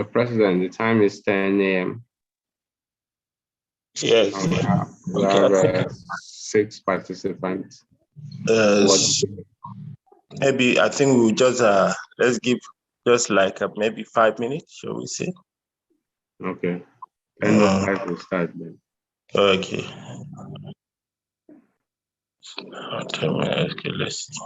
President, the time is 10 a.m. Yes. We have 6 participants. Maybe I think we'll just let's give just like maybe 5 minutes, shall we say? Okay. 10:05 will start then. Okay. Okay, let's see.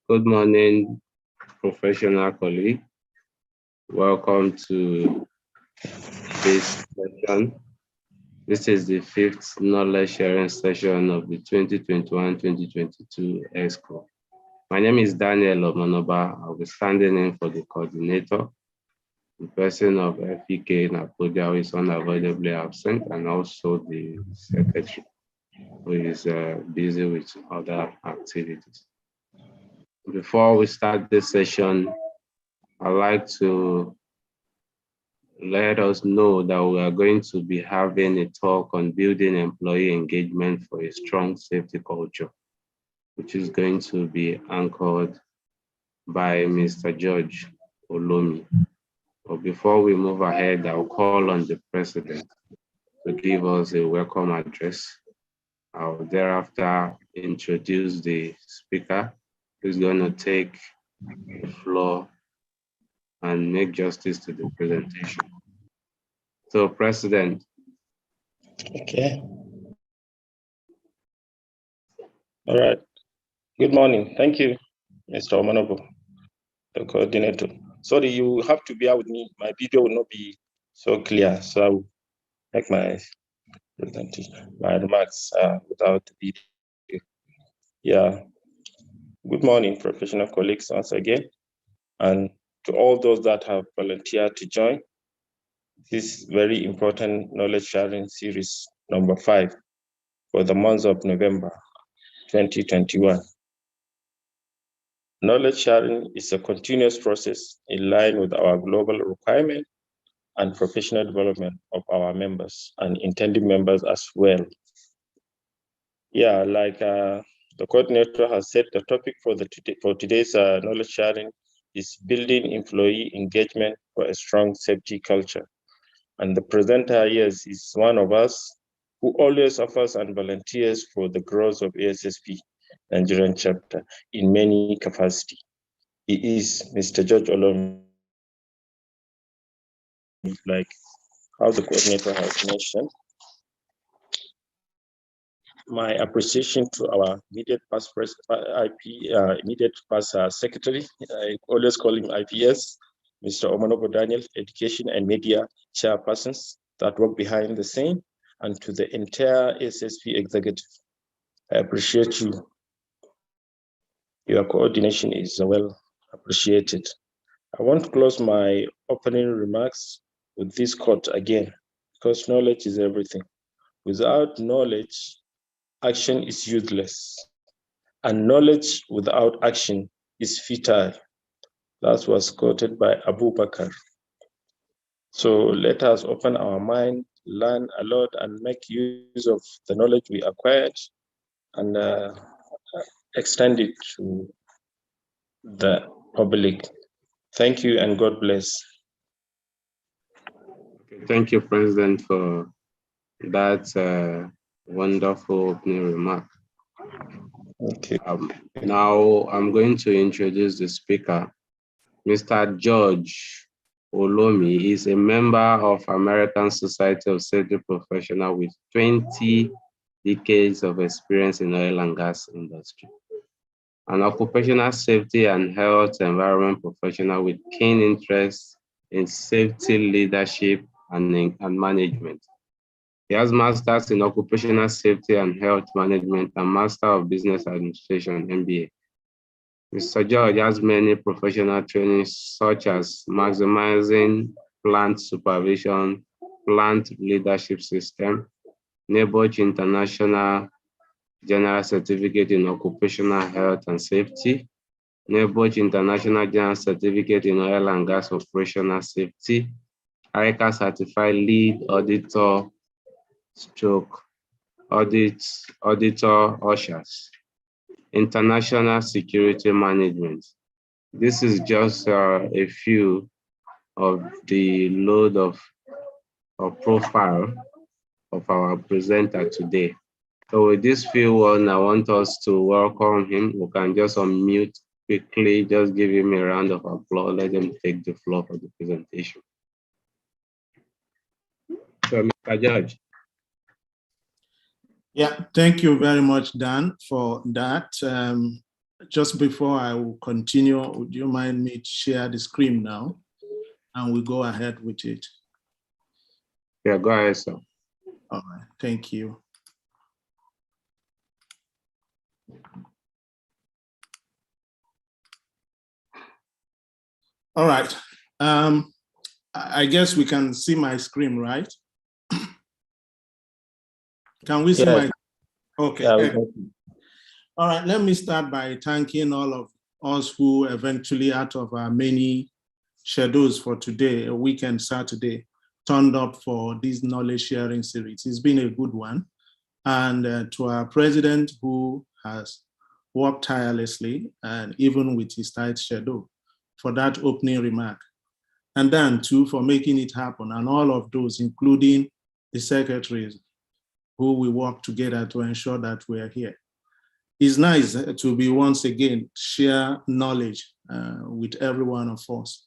Good morning, professional colleague. Welcome to this session. This is the 5th knowledge sharing session of the 2021-2022 EXCO. My name is Daniel Omanoba. I'll be standing in for the coordinator, the person of FEK Napodia, who is unavoidably absent, and also the secretary, who is busy with other activities. Before we start this session, I'd like to let us know that we are going to be having a talk on building employee engagement for a strong safety culture, which is going to be anchored by Mr. George Olomi. But before we move ahead, I'll call on the president to give us a welcome address. I'll thereafter introduce the speaker who's going to take the floor and make justice to the presentation. So, President. Okay. All right. Good morning. Thank you, Mr. Omanobo, the coordinator. Sorry, you have to bear with me. My video will not be so clear, so I will make my presentation, my remarks without the video. Yeah. Good morning, professional colleagues, once again, and to all those that have volunteered to join this very important knowledge sharing series number 5 for the month of November 2021. Knowledge sharing is a continuous process in line with our global requirement and professional development of our members and intended members as well. Yeah, like the coordinator has said, the topic for today's knowledge sharing is building employee engagement for a strong safety culture. And the presenter here is one of us who always offers and volunteers for the growth of ASSP Nigerian chapter in many capacities. He is Mr. George Olom, like how the coordinator has mentioned. My appreciation to our immediate past secretary, I always call him IPS, Mr. Omanobo Daniel, Education and Media Chairpersons that work behind the scene, and to the entire ASSP executive. I appreciate you. Your coordination is well appreciated. I want to close my opening remarks with this quote again, because knowledge is everything. Without knowledge, action is useless, and knowledge without action is futile. That was quoted by Abu Bakr. So let us open our mind, learn a lot, and make use of the knowledge we acquired and extend it to the public. Thank you and God bless. Okay, thank you, President, for that wonderful opening remark. Okay. Now I'm going to introduce the speaker. Mr. George Olomi is a member of American Society of Safety Professionals with 20 decades of experience in oil and gas industry. An occupational safety and health environment professional with keen interest in safety leadership and management. He has masters in occupational safety and health management and master of business administration, MBA. Mr. George has many professional trainings such as maximizing plant supervision, plant leadership system, NABOCH International General Certificate in Occupational Health and Safety, NABOCH International General Certificate in Oil and Gas Operational Safety, ICA Certified Lead Auditor Stroke Auditor Ushers, International Security Management. This is just a few of the load of profile of our presenter today. So with this few one, I want us to welcome him. We can just unmute quickly, just give him a round of applause. Let him take the floor for the presentation. So, Mr. George. Yeah, thank you very much, Dan, for that. Just before I will continue, would you mind me to share the screen now? And we'll go ahead with it. Yeah, go ahead, sir. All right, thank you. All right, I guess we can see my screen, right? Can we see my? Okay. Yeah, all right, let me start by thanking all of us who eventually, out of our many schedules for today, a weekend Saturday, turned up for this knowledge sharing series. It's been a good one. And to our president who has worked tirelessly and even with his tight schedule for that opening remark. and then two, for making it happen, and all of those, including the secretaries who we work together to ensure that we are here. It's nice to be once again share knowledge with every one of us.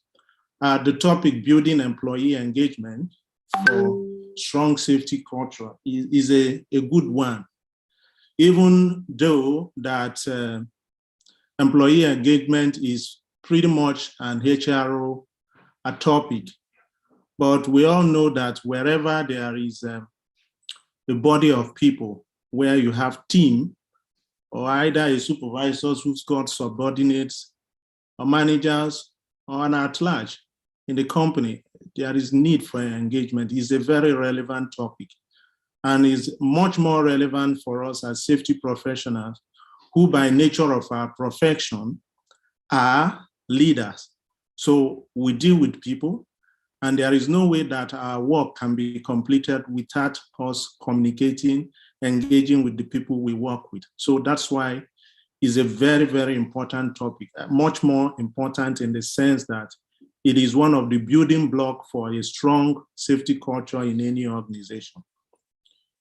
The topic, building employee engagement for strong safety culture, is a good one. Even though that employee engagement is pretty much an HRO topic, but we all know that wherever there is a body of people where you have team, or either a supervisor who's got subordinates or managers or an at-large in the company, there is need for engagement. It's a very relevant topic and is much more relevant for us as safety professionals who by nature of our profession are leaders. So we deal with people, and there is no way that our work can be completed without us communicating, engaging with the people we work with. So that's why it's a very, very important topic, much more important in the sense that it is one of the building blocks for a strong safety culture in any organization.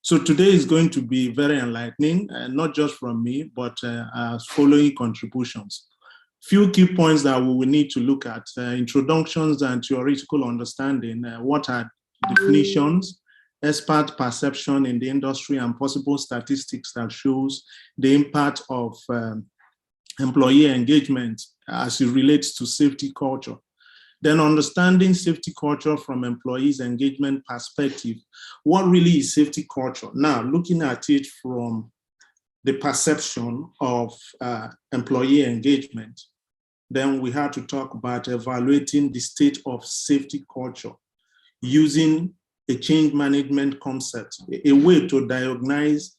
So today is going to be very enlightening, not just from me, but as following contributions. Few key points that we will need to look at: introductions and theoretical understanding, what are definitions, expert perception in the industry, and possible statistics that shows the impact of employee engagement as it relates to safety culture. Then understanding safety culture from employees' engagement perspective. What really is safety culture? Now, looking at it from the perception of employee engagement, then we had to talk about evaluating the state of safety culture using a change management concept, a way to diagnose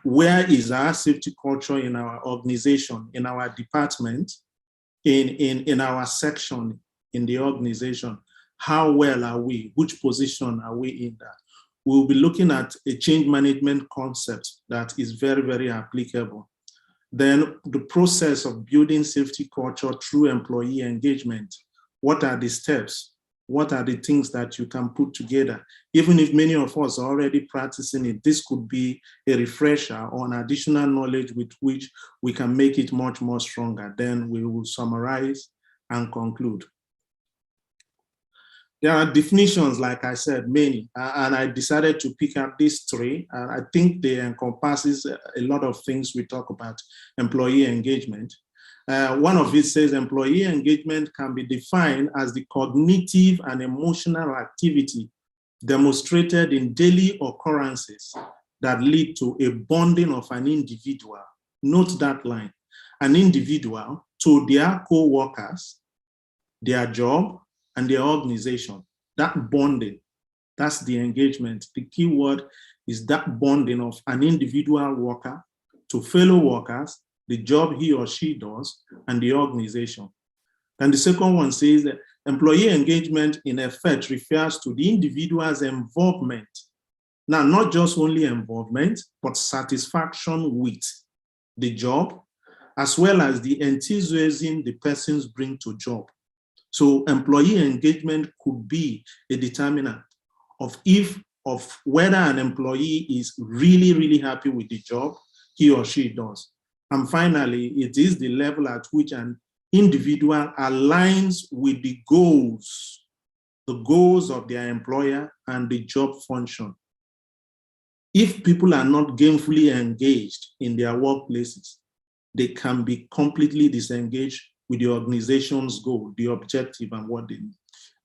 where is our safety culture in our organization, in our department, in our section in the organization. How well are we? Which position are we in that? We'll be looking at a change management concept that is very, very applicable. Then the process of building safety culture through employee engagement. What are the steps? What are the things that you can put together? Even if many of us are already practicing it, this could be a refresher or an additional knowledge with which we can make it much more stronger. Then we will summarize and conclude. There are definitions, like I said, many, and I decided to pick up these three. And I think they encompasses a lot of things we talk about employee engagement. One of it says employee engagement can be defined as the cognitive and emotional activity demonstrated in daily occurrences that lead to a bonding of an individual. Note that line, an individual to their co-workers, their job, and their organization. That bonding, that's the engagement. The key word is that bonding of an individual worker to fellow workers, the job he or she does, and the organization. And the second one says that employee engagement in effect refers to the individual's involvement. Now, not just only involvement, but satisfaction with the job, as well as the enthusiasm the persons bring to job. So employee engagement could be a determinant of whether an employee is really, really happy with the job he or she does. And finally, it is the level at which an individual aligns with the goals of their employer and the job function. If people are not gainfully engaged in their workplaces, they can be completely disengaged with the organization's goal, the objective, and what they need.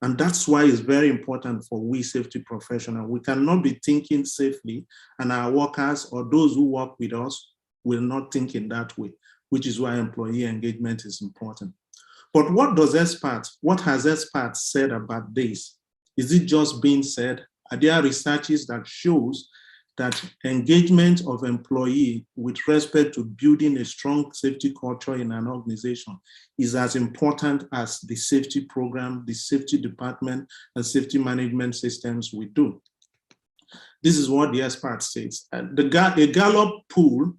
And that's why it's very important for we safety professionals. We cannot be thinking safely, and our workers or those who work with us will not think in that way, which is why employee engagement is important. But what has experts said about this? Is it just being said? Are there researches that shows that engagement of employee with respect to building a strong safety culture in an organization is as important as the safety program, the safety department, and safety management systems we do? This is what the expert says. A Gallup poll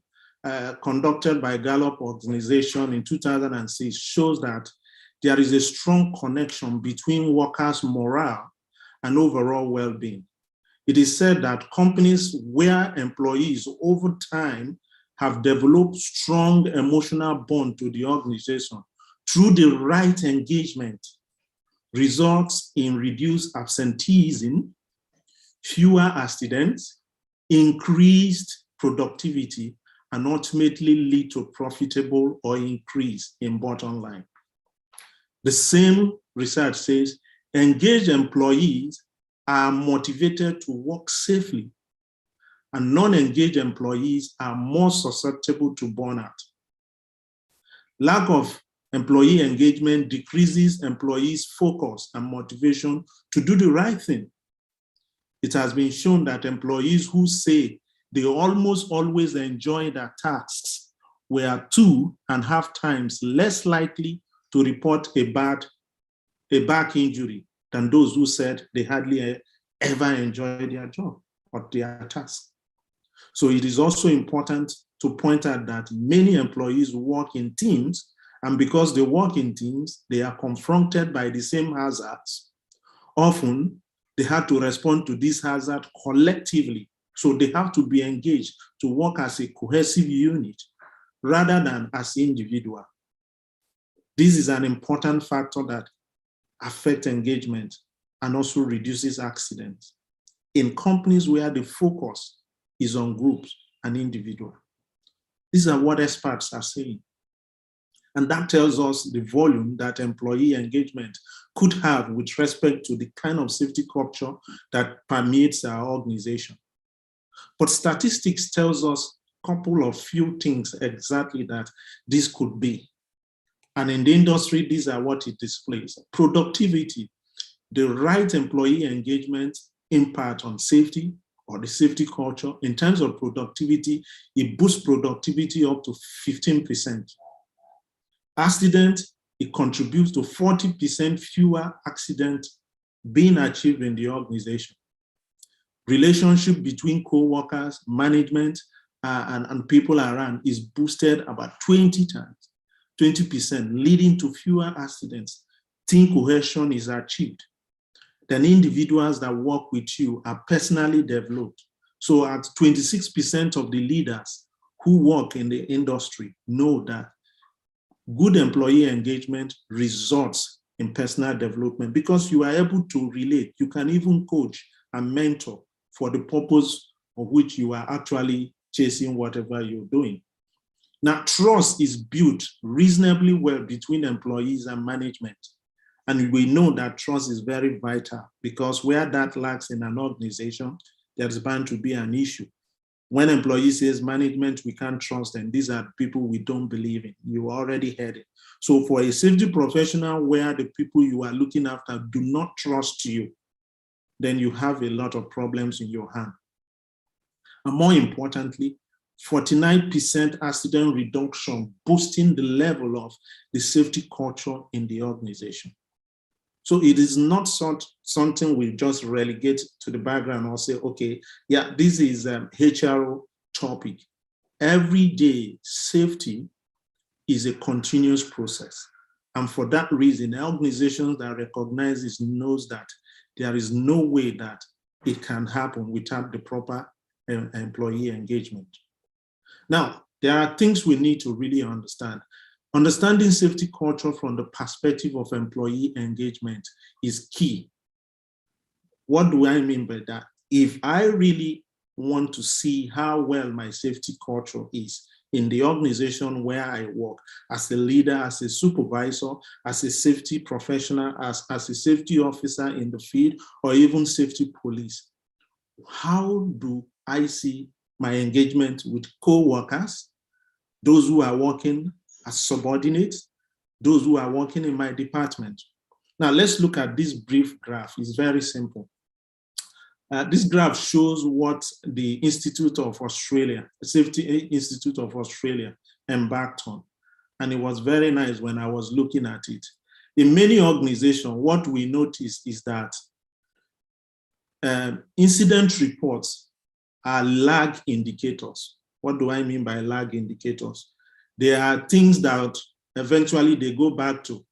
conducted by Gallup organization in 2006 shows that there is a strong connection between workers' morale and overall well-being. It is said that companies where employees over time have developed strong emotional bond to the organization through the right engagement results in reduced absenteeism, fewer accidents, increased productivity, and ultimately lead to profitable or increase in bottom line. The same research says engaged employees are motivated to work safely, and non-engaged employees are more susceptible to burnout. Lack of employee engagement decreases employees' focus and motivation to do the right thing. It has been shown that employees who say they almost always enjoy their tasks were 2.5 times less likely to report a back injury than those who said they hardly ever enjoy their job or their task. So it is also important to point out that many employees work in teams, and because they work in teams, they are confronted by the same hazards. Often, they have to respond to this hazard collectively. So they have to be engaged to work as a cohesive unit rather than as individual. This is an important factor that affects engagement and also reduces accidents in companies where the focus is on groups and individuals. These are what experts are saying. And that tells us the volume that employee engagement could have with respect to the kind of safety culture that permeates our organization. But statistics tells us a couple of few things exactly that this could be. And in the industry, these are what it displays. Productivity, the right employee engagement impact on safety or the safety culture. In terms of productivity, it boosts productivity up to 15%. Accident, it contributes to 40% fewer accidents being achieved in the organization. Relationship between co-workers, management, and people around is boosted about 20 times, 20%, leading to fewer accidents. Team cohesion is achieved. Then individuals that work with you are personally developed. So at 26% of the leaders who work in the industry know that good employee engagement results in personal development because you are able to relate. You can even coach and mentor for the purpose of which you are actually chasing whatever you're doing. Now, trust is built reasonably well between employees and management. And we know that trust is very vital because where that lacks in an organization, there's bound to be an issue. When employee says management, we can't trust them, these are people we don't believe in. You already heard it. So for a safety professional where the people you are looking after do not trust you, then you have a lot of problems in your hand. And more importantly, 49% accident reduction, boosting the level of the safety culture in the organization. So it is not something we just relegate to the background or say, okay, yeah, this is a HRO topic. Every day, safety is a continuous process. And for that reason, organizations that recognize this knows that there is no way that it can happen without the proper employee engagement. Now, there are things we need to really understand. Understanding safety culture from the perspective of employee engagement is key. What do I mean by that? If I really want to see how well my safety culture is in the organization where I work, as a leader, as a supervisor, as a safety professional, as a safety officer in the field, or even safety police, how do I see my engagement with co-workers, those who are working as subordinates, those who are working in my department? Now let's look at this brief graph. It's very simple. This graph shows what the Institute of Australia, the Safety Institute of Australia, embarked on. And it was very nice when I was looking at it. In many organizations, what we notice is that incident reports are lag indicators. What do I mean by lag indicators? They are things that eventually they go back to.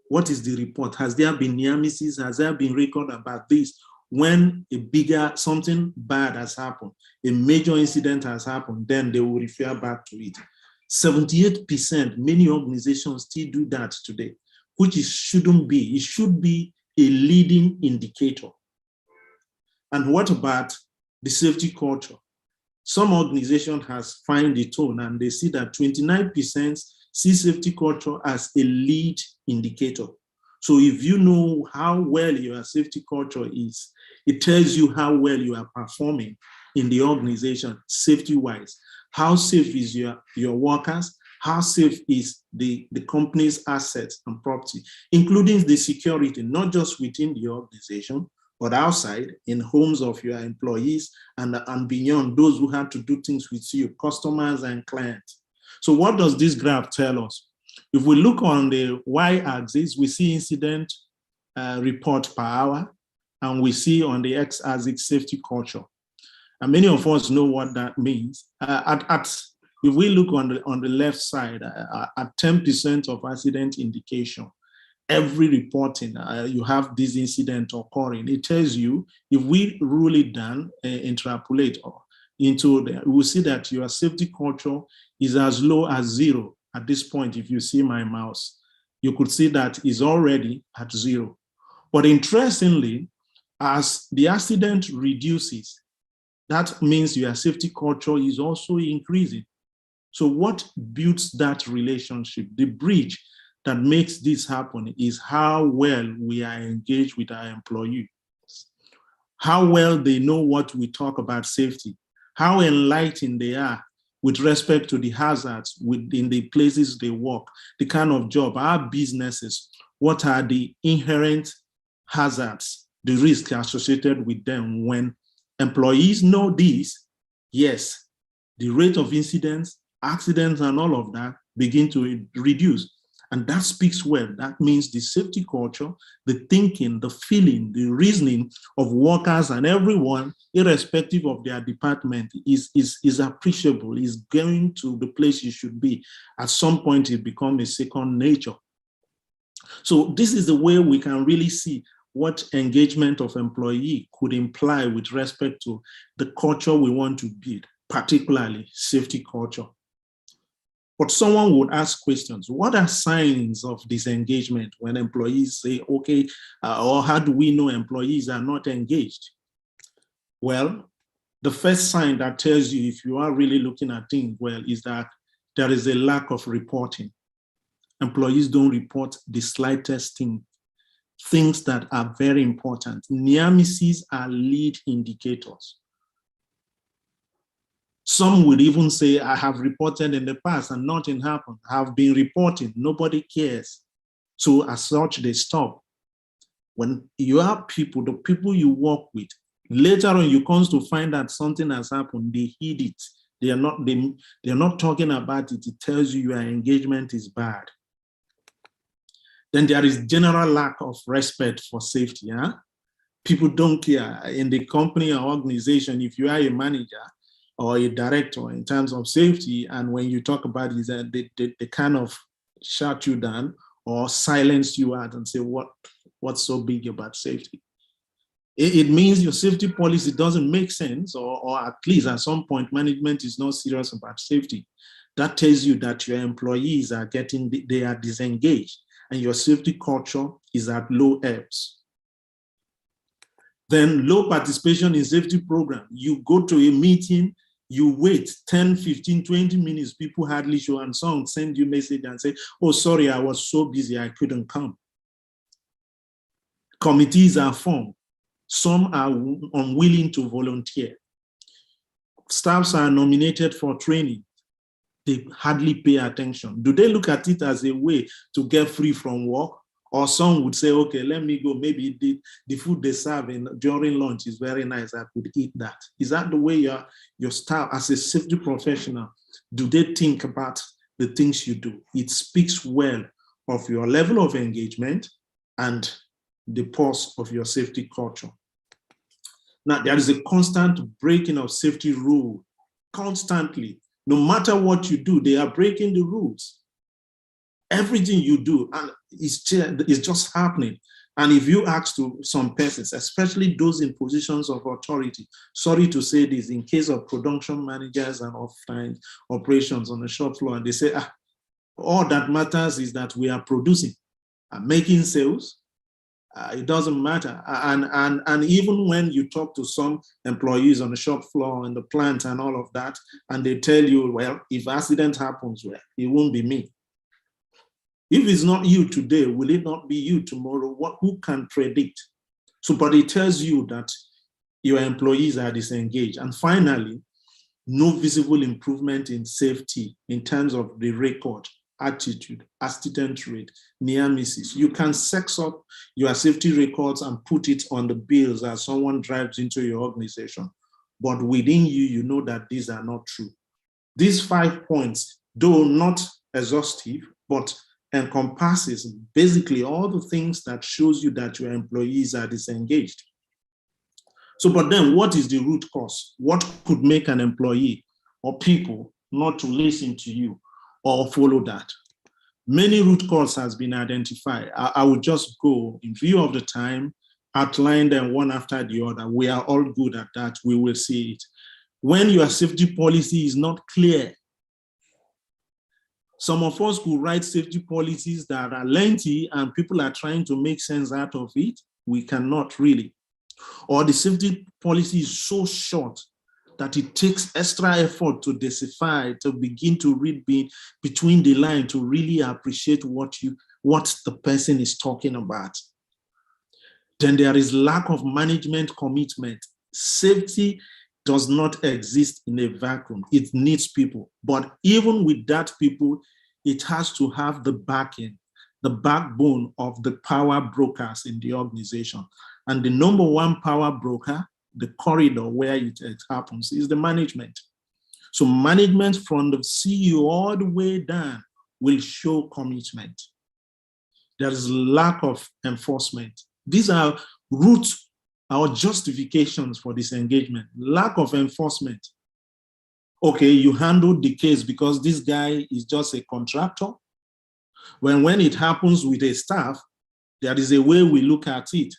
What is the report? Has there been near misses? Has there been record about this? When something bad has happened, a major incident has happened, then they will refer back to it. 78%, many organizations still do that today, which it shouldn't be. It should be a leading indicator. And what about the safety culture? Some organization has found the tone, and they see that 29% see safety culture as a lead indicator. So if you know how well your safety culture is, it tells you how well you are performing in the organization, safety-wise. How safe is your workers? How safe is the company's assets and property, including the security, not just within the organization, but outside, in homes of your employees and beyond, those who have to do things with you, customers and clients. So what does this graph tell us? If we look on the y-axis, we see incident report per hour, and we see on the x-axis safety culture. And many of us know what that means. If we look on the left side, at 10% of accident indication, every reporting, you have this incident occurring. It tells you, if we rule it down, interpolate into there, we will see that your safety culture is as low as 0 at this point. If you see my mouse, you could see that is already at 0. But interestingly, as the accident reduces, that means your safety culture is also increasing. So what builds that relationship? The bridge that makes this happen is how well we are engaged with our employees, how well they know what we talk about safety, how enlightened they are with respect to the hazards within the places they work, the kind of job, our businesses, what are the inherent hazards, the risks associated with them. When employees know this, yes, the rate of incidents, accidents, and all of that begin to reduce. And that speaks well. That means the safety culture, the thinking, the feeling, the reasoning of workers and everyone, irrespective of their department, is appreciable, is going to the place it should be. At some point, it becomes a second nature. So this is the way we can really see what engagement of employee could imply with respect to the culture we want to build, particularly safety culture. But someone would ask questions. What are signs of disengagement when employees say, okay, or how do we know employees are not engaged? Well, the first sign that tells you if you are really looking at things well is that there is a lack of reporting. Employees don't report the slightest thing, things that are very important. Near misses are lead indicators. Some would even say, I have reported in the past and nothing happened. I have been reporting, nobody cares. So as such, they stop. When you have people, the people you work with, later on you come to find that something has happened, they hid it. They are not talking about it. It tells you your engagement is bad. Then there is general lack of respect for safety. Huh? People don't care. In the company or organization, if you are a manager or a director in terms of safety, and when you talk about it, they kind of shut you down or silence you out and say, what's so big about safety? It means your safety policy doesn't make sense, or at least at some point, management is not serious about safety. That tells you that your employees are they are disengaged, and your safety culture is at low ebbs. Then low participation in safety program. You go to a meeting, you wait 10, 15, 20 minutes, people hardly show, and some send you a message and say, oh, sorry, I was so busy, I couldn't come. Committees are formed. Some are unwilling to volunteer. Staffs are nominated for training. They hardly pay attention. Do they look at it as a way to get free from work? Or some would say, okay, let me go. Maybe the food they serve during lunch is very nice. I could eat that. Is that the way your staff, as a safety professional, do they think about the things you do? It speaks well of your level of engagement and the pulse of your safety culture. Now, there is a constant breaking of safety rule, constantly. No matter what you do, they are breaking the rules. Everything you do, and It's just happening. And if you ask to some persons, especially those in positions of authority, sorry to say this, in case of production managers and off-time operations on the shop floor, and they say, all that matters is that we are producing and making sales. It doesn't matter. And even when you talk to some employees on the shop floor and the plant and all of that, and they tell you, well, if accident happens, well, it won't be me. If it's not you today, will it not be you tomorrow? Who can predict? So, but it tells you that your employees are disengaged. And finally, no visible improvement in safety in terms of the record, attitude, accident rate, near misses. You can sex up your safety records and put it on the bills as someone drives into your organization. But within you, you know that these are not true. These 5 points, though not exhaustive, but encompasses basically all the things that shows you that your employees are disengaged. So, but then what is the root cause? What could make an employee or people not to listen to you or follow that? Many root causes has been identified. I will just go in view of the time, outline them one after the other. We are all good at that. We will see it. When your safety policy is not clear, some of us could write safety policies that are lengthy and people are trying to make sense out of it. We cannot really. Or the safety policy is so short that it takes extra effort to decipher, to begin to read between the lines, to really appreciate what the person is talking about. Then there is lack of management commitment. Safety does not exist in a vacuum. It needs people. But even with that people, it has to have the backing, the backbone of the power brokers in the organization. And the number one power broker, the corridor where it happens, is the management. So management from the CEO all the way down will show commitment. There is lack of enforcement. These are roots or justifications for disengagement. Lack of enforcement. Okay, you handled the case because this guy is just a contractor. When it happens with a staff, there is a way we look at it.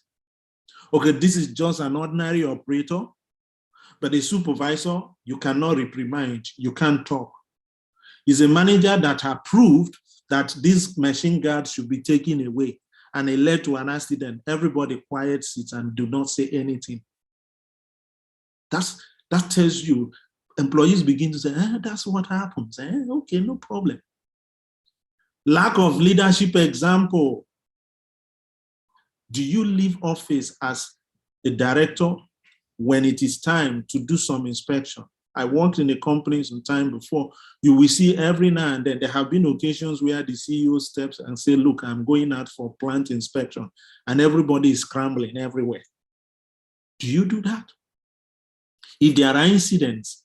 Okay, this is just an ordinary operator, but a supervisor, you cannot reprimand, you can't talk. Is a manager that approved that this machine guard should be taken away, and it led to an accident. Everybody quiet sits and do not say anything. That tells you, employees begin to say, that's what happens. Okay, no problem. Lack of leadership example. Do you leave office as a director when it is time to do some inspection? I worked in a company some time before. You will see every now and then, there have been occasions where the CEO steps and say, look, I'm going out for plant inspection, and everybody is scrambling everywhere. Do you do that? If there are incidents,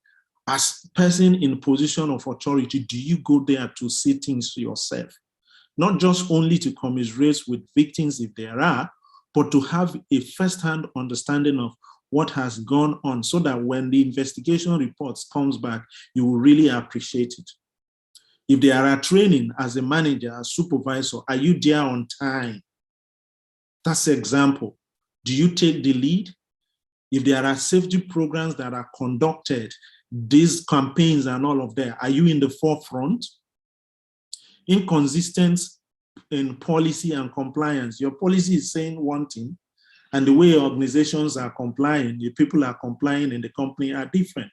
as person in position of authority, do you go there to see things yourself? Not just only to commiserate with victims if there are, but to have a first-hand understanding of what has gone on so that when the investigation reports comes back, you will really appreciate it. If there are training as a manager, as supervisor, are you there on time? That's an example. Do you take the lead? If there are safety programs that are conducted, these campaigns and all of that, are you in the forefront? Inconsistent in policy and compliance. Your policy is saying one thing, and the way organizations are complying, the people are complying in the company are different.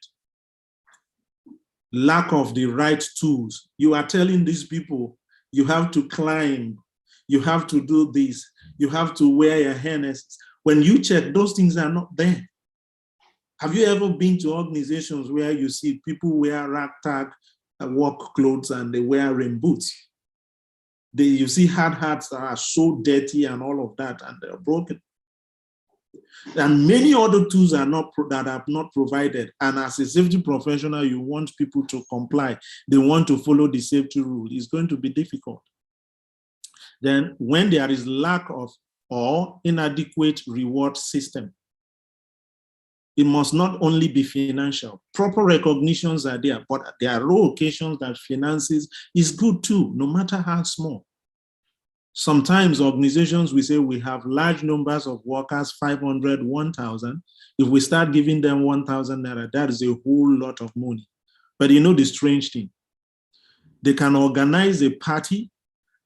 Lack of the right tools. You are telling these people, you have to climb, you have to do this, you have to wear your harness. When you check, those things are not there. Have you ever been to organizations where you see people wear ragtag work clothes and they wear rain boots? You see hard hats that are so dirty and all of that, and they're broken. And many other tools are not provided. And as a safety professional, you want people to comply. They want to follow the safety rule. It's going to be difficult. Then when there is lack of or inadequate reward system, it must not only be financial. Proper recognitions are there, but there are rare occasions that finances is good too, no matter how small. Sometimes organizations, we say we have large numbers of workers, 500, 1,000. If we start giving them 1,000 naira, that is a whole lot of money. But you know the strange thing, they can organize a party,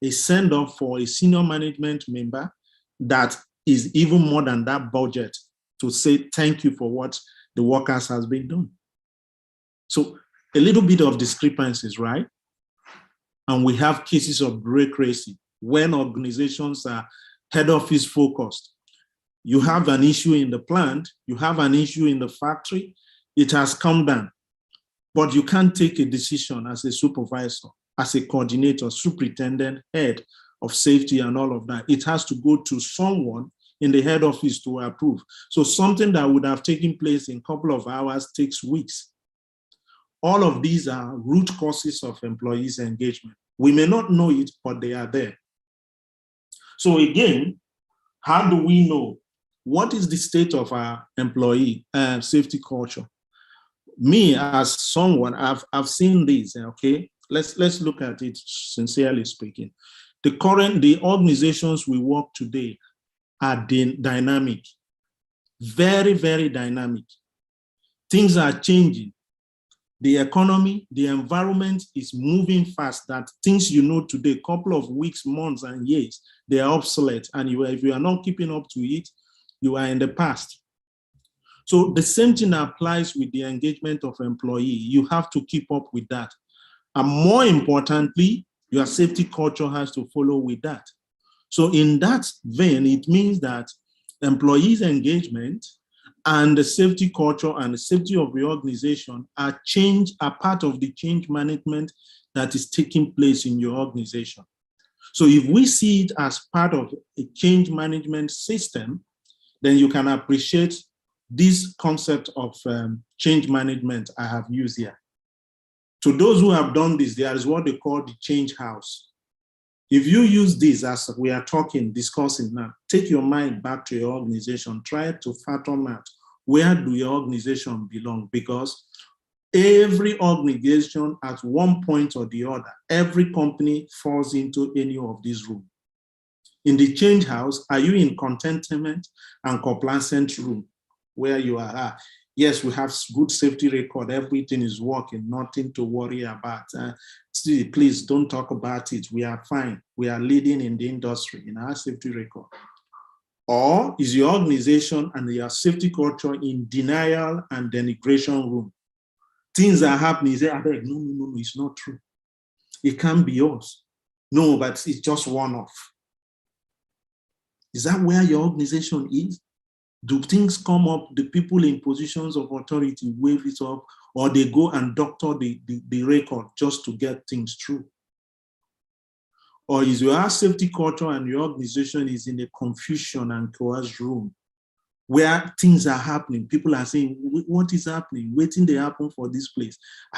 a send-off for a senior management member that is even more than that budget to say thank you for what the workers has been done. So a little bit of discrepancies, right? And we have cases of bureaucracy when organizations are head office focused. You have an issue in the plant, you have an issue in the factory, it has come down, but you can't take a decision as a supervisor, as a coordinator, superintendent, head of safety and all of that. It has to go to someone in the head office to approve. So something that would have taken place in a couple of hours takes weeks. All of these are root causes of employees' engagement. We may not know it, but they are there. So again, how do we know? What is the state of our employee safety culture? Me, as someone, I've seen this, okay? Let's look at it sincerely speaking. The organizations we work today are dynamic, very, very dynamic. Things are changing. The economy, the environment is moving fast, that things you know today, couple of weeks, months, and years, they are obsolete. And if you are not keeping up to it, you are in the past. So the same thing applies with the engagement of employee. You have to keep up with that. And more importantly, your safety culture has to follow with that. So in that vein, it means that employees' engagement and the safety culture and the safety of the organization are part of the change management that is taking place in your organization. So if we see it as part of a change management system, then you can appreciate this concept of change management I have used here. To those who have done this, there is what they call the change house. If you use this as we are discussing now, take your mind back to your organization, try to fathom out where do your organization belong, because every organization at one point or the other, every company falls into any of these rooms. In the change house, are you in contentment and complacent room where you are? Yes, we have good safety record, everything is working, nothing to worry about. Please don't talk about it, we are fine. We are leading in the industry in our safety record. Or is your organization and your safety culture in denial and denigration room? Things are happening, you say, no, it's not true. It can't be yours. No, but it's just one-off. Is that where your organization is? Do things come up, the people in positions of authority wave it up, or they go and doctor the record just to get things through? Or is your safety culture and your organization is in a confusion and chaos room where things are happening? People are saying, what is happening? Waiting to happen for this place.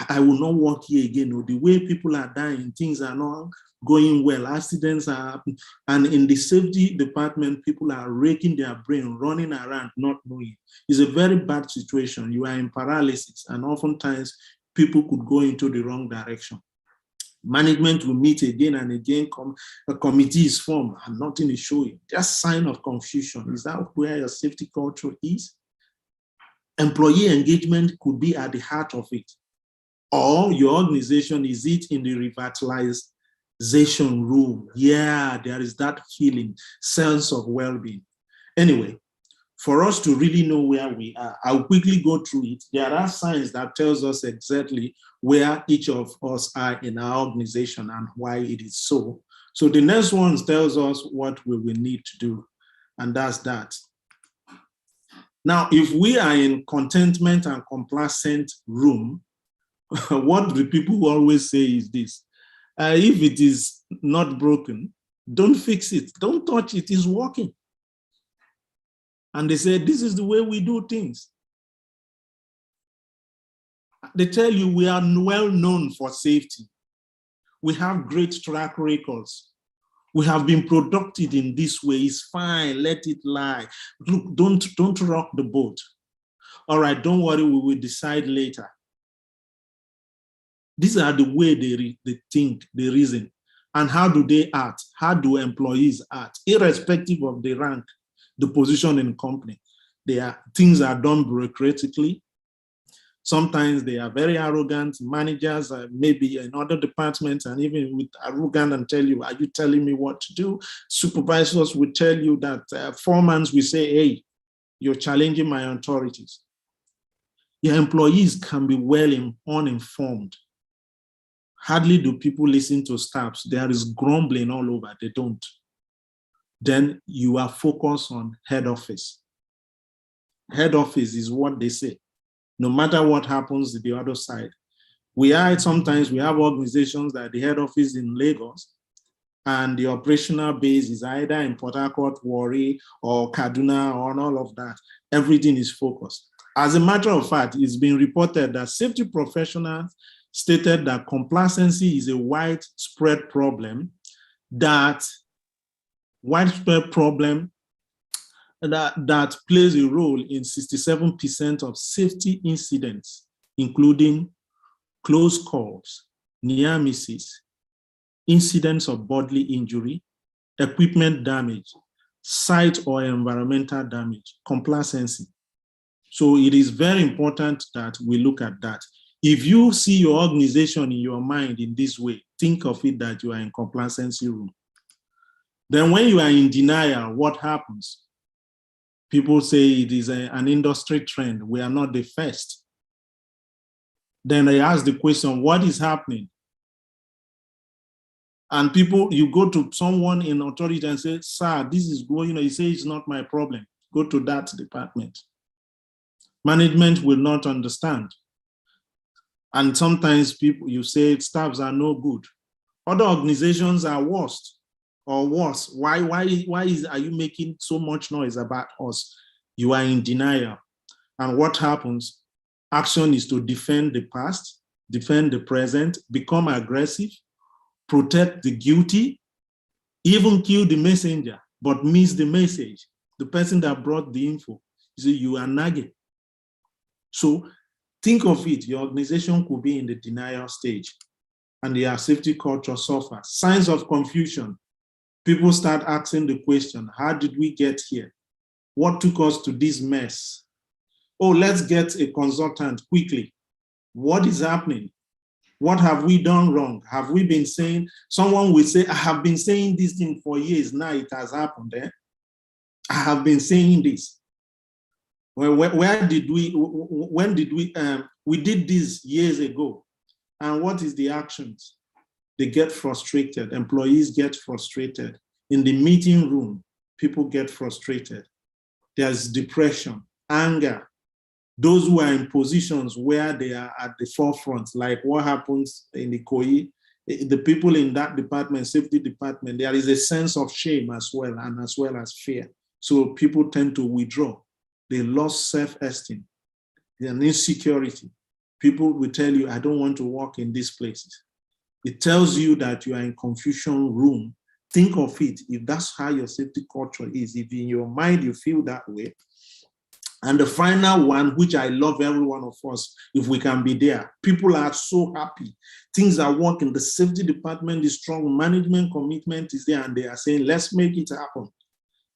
I will not work here again. Or the way people are dying, things are not going well, accidents are happening. And in the safety department, people are raking their brain, running around, not knowing. It's a very bad situation. You are in paralysis, and oftentimes people could go into the wrong direction. Management will meet again and again, a committee is formed and nothing is showing. Just sign of confusion. Is that where your safety culture is? Employee engagement could be at the heart of it. Or your organization, is it in the revitalization room? Yeah, there is that feeling, sense of well-being. Anyway, for us to really know where we are, I'll quickly go through it. There are signs that tells us exactly where each of us are in our organization and why it is so. So the next one tells us what we will need to do, and that's that. Now, if we are in contentment and complacent room, what the people always say is this: if it is not broken, don't fix it, don't touch it, it's working. And they say, this is the way we do things. They tell you we are well known for safety. We have great track records. We have been productive in this way. It's fine, let it lie. Look, don't rock the boat. All right, don't worry, we will decide later. These are the way they think, they reason. And how do they act? How do employees act? Irrespective of the rank, the position in company. Things are done bureaucratically. Sometimes they are very arrogant. Managers maybe in other departments and even with arrogant and tell you, are you telling me what to do? Supervisors will tell you that foremen will say, hey, you're challenging my authorities. Your employees can be uninformed. Hardly do people listen to staffs. There is grumbling all over, they don't. Then you are focused on head office. Head office is what they say. No matter what happens to the other side. Sometimes we have organizations that the head office in Lagos and the operational base is either in Port Harcourt, Warri, or Kaduna, or all of that. Everything is focused. As a matter of fact, it's been reported that safety professionals stated that complacency is a widespread problem that plays a role in 67% of safety incidents, including close calls, near misses, incidents of bodily injury, equipment damage, site or environmental damage, complacency. So it is very important that we look at that. If you see your organization in your mind in this way, think of it that you are in complacency room. Then when you are in denial, what happens? People say it is an industry trend. We are not the first. Then they ask the question, what is happening? And you go to someone in authority and say, sir, this is going, you say it's not my problem. Go to that department. Management will not understand. And sometimes you say staffs are no good. Other organizations are worse. Why are you making so much noise about us? You are in denial. And what happens? Action is to defend the past, defend the present, become aggressive, protect the guilty, even kill the messenger, but miss the message, the person that brought the info. You are nagging. So think of it, your organization could be in the denial stage and their safety culture suffers. Signs of confusion. People start asking the question, how did we get here? What took us to this mess? Oh, let's get a consultant quickly. What is happening? What have we done wrong? Have we been saying, someone will say, I have been saying this thing for years, now it has happened. I have been saying this. Well, when did we did this years ago. And what is the actions? They get frustrated, employees get frustrated. In the meeting room, people get frustrated. There's depression, anger. Those who are in positions where they are at the forefront, like what happens in the COI, the people in that department, safety department, there is a sense of shame as well, and as well as fear. So people tend to withdraw. They lost self-esteem, an insecurity. People will tell you, I don't want to work in these places. It tells you that you are in confusion room. Think of it, if that's how your safety culture is, if in your mind you feel that way. And the final one, which I love every one of us, if we can be there, people are so happy. Things are working, the safety department is strong, management commitment is there, and they are saying, let's make it happen.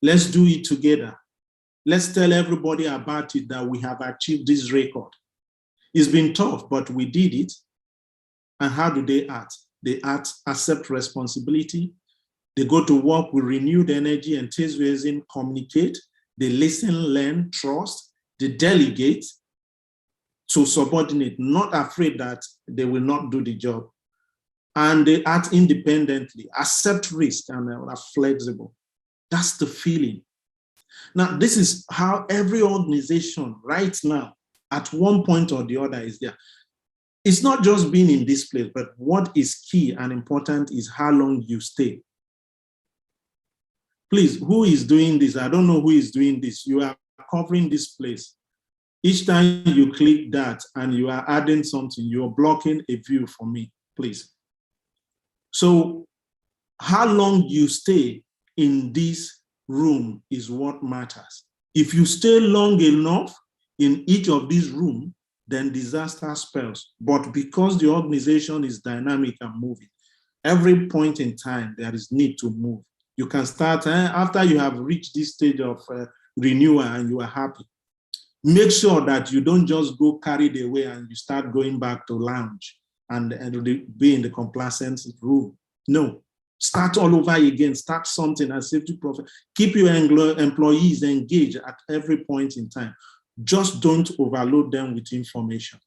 Let's do it together. Let's tell everybody about it, that we have achieved this record. It's been tough, but we did it. And how do they act? They accept responsibility. They go to work with renewed energy, enthusiasm, communicate. They listen, learn, trust. They delegate to subordinate, not afraid that they will not do the job. And they act independently, accept risk, and are flexible. That's the feeling. Now, this is how every organization right now, at one point or the other, is there. It's not just being in this place, but what is key and important is how long you stay. Please, who is doing this? I don't know who is doing this. You are covering this place. Each time you click that and you are adding something, you're blocking a view for me, please. So how long you stay in this room is what matters. If you stay long enough in each of these rooms, then disaster spells. But because the organization is dynamic and moving, Every point in time, there is need to move. You can start after you have reached this stage of renewal and you are happy. Make sure that you don't just go carried away and you start going back to lounge and be in the complacency room. No, start all over again. Start something as safety professional. Keep your employees engaged at every point in time. Just don't overload them with information.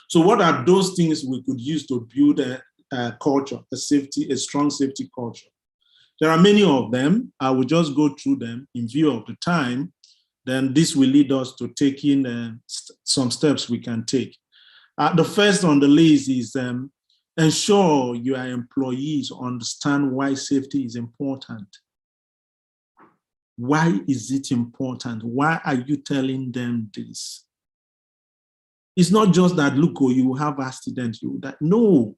So what are those things we could use to build a culture, a strong safety culture? There are many of them. I will just go through them in view of the time. Then this will lead us to taking some steps we can take. The first on the list is ensure your employees understand why safety is important. Why is it important? Why are you telling them this? It's not just that, look, oh, you have accidents. No,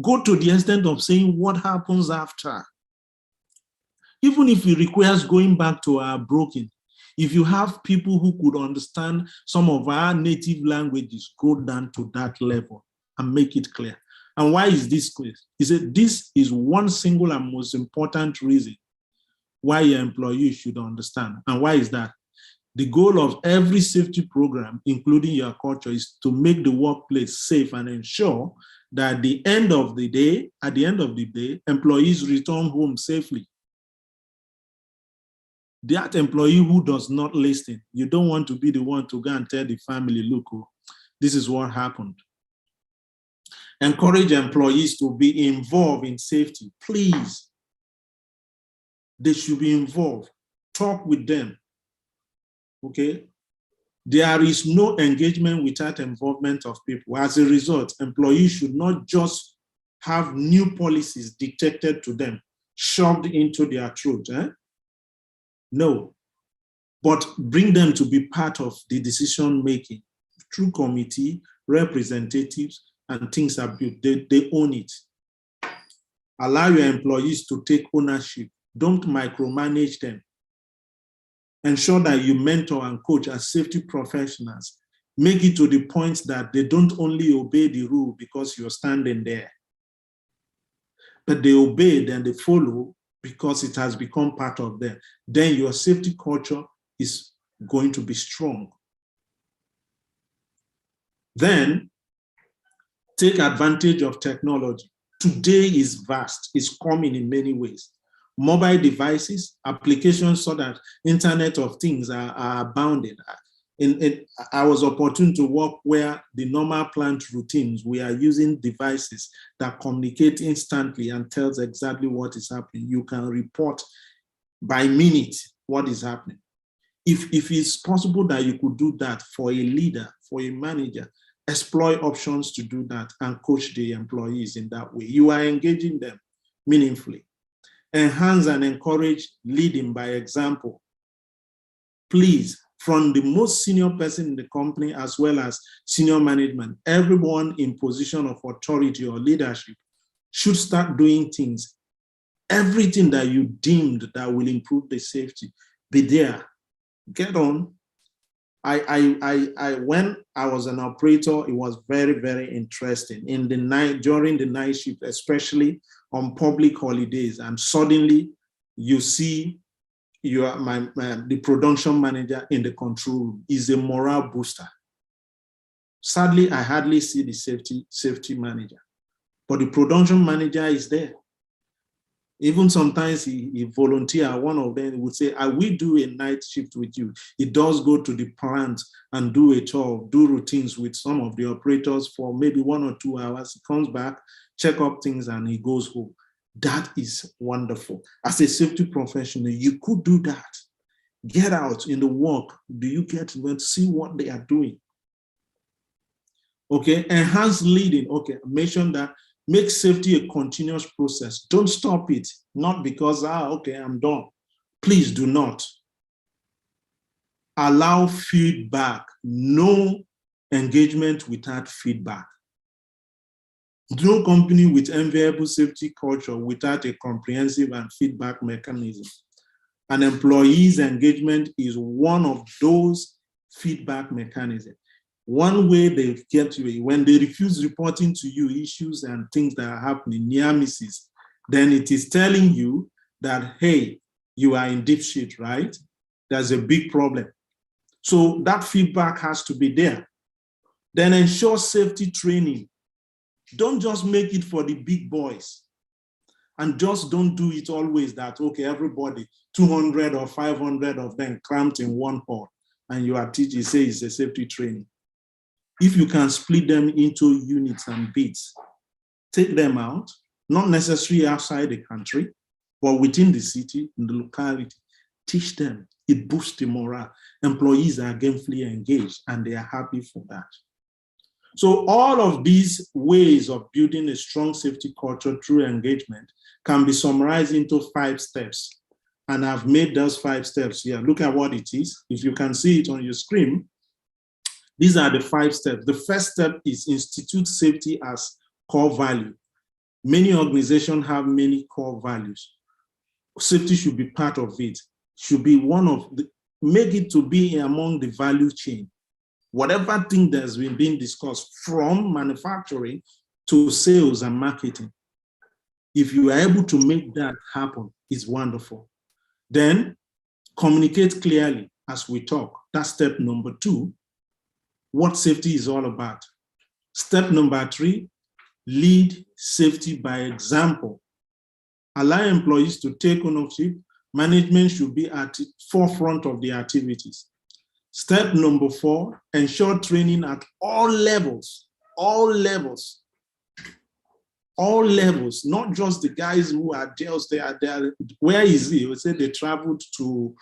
go to the extent of saying what happens after. Even if it requires going back to our broken, if you have people who could understand some of our native languages, go down to that level and make it clear. And why is this clear? Is that this is one single and most important reason why your employees should understand. And why is that? The goal of every safety program, including your culture, is to make the workplace safe and ensure that at the end of the day, employees return home safely. That employee who does not listen, you don't want to be the one to go and tell the family, look, oh, this is what happened. Encourage employees to be involved in safety, please. They should be involved. Talk with them, okay? There is no engagement without involvement of people. As a result, employees should not just have new policies dictated to them, shoved into their throat. No, but bring them to be part of the decision-making through committee, representatives, and things are built. They own it. Allow your employees to take ownership. Don't micromanage them. Ensure that you mentor and coach as safety professionals. Make it to the point that they don't only obey the rule because you're standing there, but they obey, then they follow because it has become part of them. Then your safety culture is going to be strong. Then take advantage of technology. Today is vast, it's coming in many ways. Mobile devices, applications so that Internet of Things are abounding. I was opportune to work where the normal plant routines, we are using devices that communicate instantly and tells exactly what is happening. You can report by minute what is happening. If it's possible that you could do that for a leader, for a manager, exploit options to do that and coach the employees in that way. You are engaging them meaningfully. Enhance and encourage leading by example. Please, from the most senior person in the company as well as senior management, everyone in position of authority or leadership should start doing things. Everything that you deemed that will improve the safety, be there. Get on. When I was an operator, it was very, very interesting. In the night, during the night shift, especially on public holidays, and suddenly you see the production manager in the control room is a morale booster. Sadly, I hardly see the safety manager, but the production manager is there. Even sometimes he volunteer. One of them would say, I will do a night shift with you. He does go to the plant and do a tour, do routines with some of the operators for maybe 1 or 2 hours. He comes back, check up things, and he goes home. That is wonderful. As a safety professional, you could do that. Get out in the work. Do you get to see what they are doing? Okay, enhance leading. Okay, I mentioned that. Make safety a continuous process. Don't stop it, not because, okay, I'm done. Please do not. Allow feedback. No engagement without feedback. No company with enviable safety culture without a comprehensive and feedback mechanism. An employee's engagement is one of those feedback mechanisms. One way they get you, when they refuse reporting to you issues and things that are happening, near misses, then it is telling you that, hey, you are in deep shit, right? There's a big problem. So that feedback has to be there. Then ensure safety training. Don't just make it for the big boys. And just don't do it always that, okay, everybody, 200 or 500 of them cramped in one hall, and you are teaching, say it's a safety training. If you can split them into units and bits, take them out, not necessarily outside the country, but within the city, in the locality, teach them. It boosts the morale. Employees are gainfully engaged and they are happy for that. So all of these ways of building a strong safety culture through engagement can be summarized into 5 steps. And I've made those 5 steps here. Look at what it is. If you can see it on your screen, these are the 5 steps. The first step is institute safety as core value. Many organizations have many core values. Safety should be part of it. Should be one of the, make it to be among the value chain. Whatever thing that's been being discussed from manufacturing to sales and marketing, if you are able to make that happen, it's wonderful. Then communicate clearly as we talk. That's step number 2, what safety is all about. Step number 3, lead safety by example. Allow employees to take ownership. Management should be at the forefront of the activities. Step number 4, ensure training at all levels, not just the guys who are just there. Where is he? We say they traveled to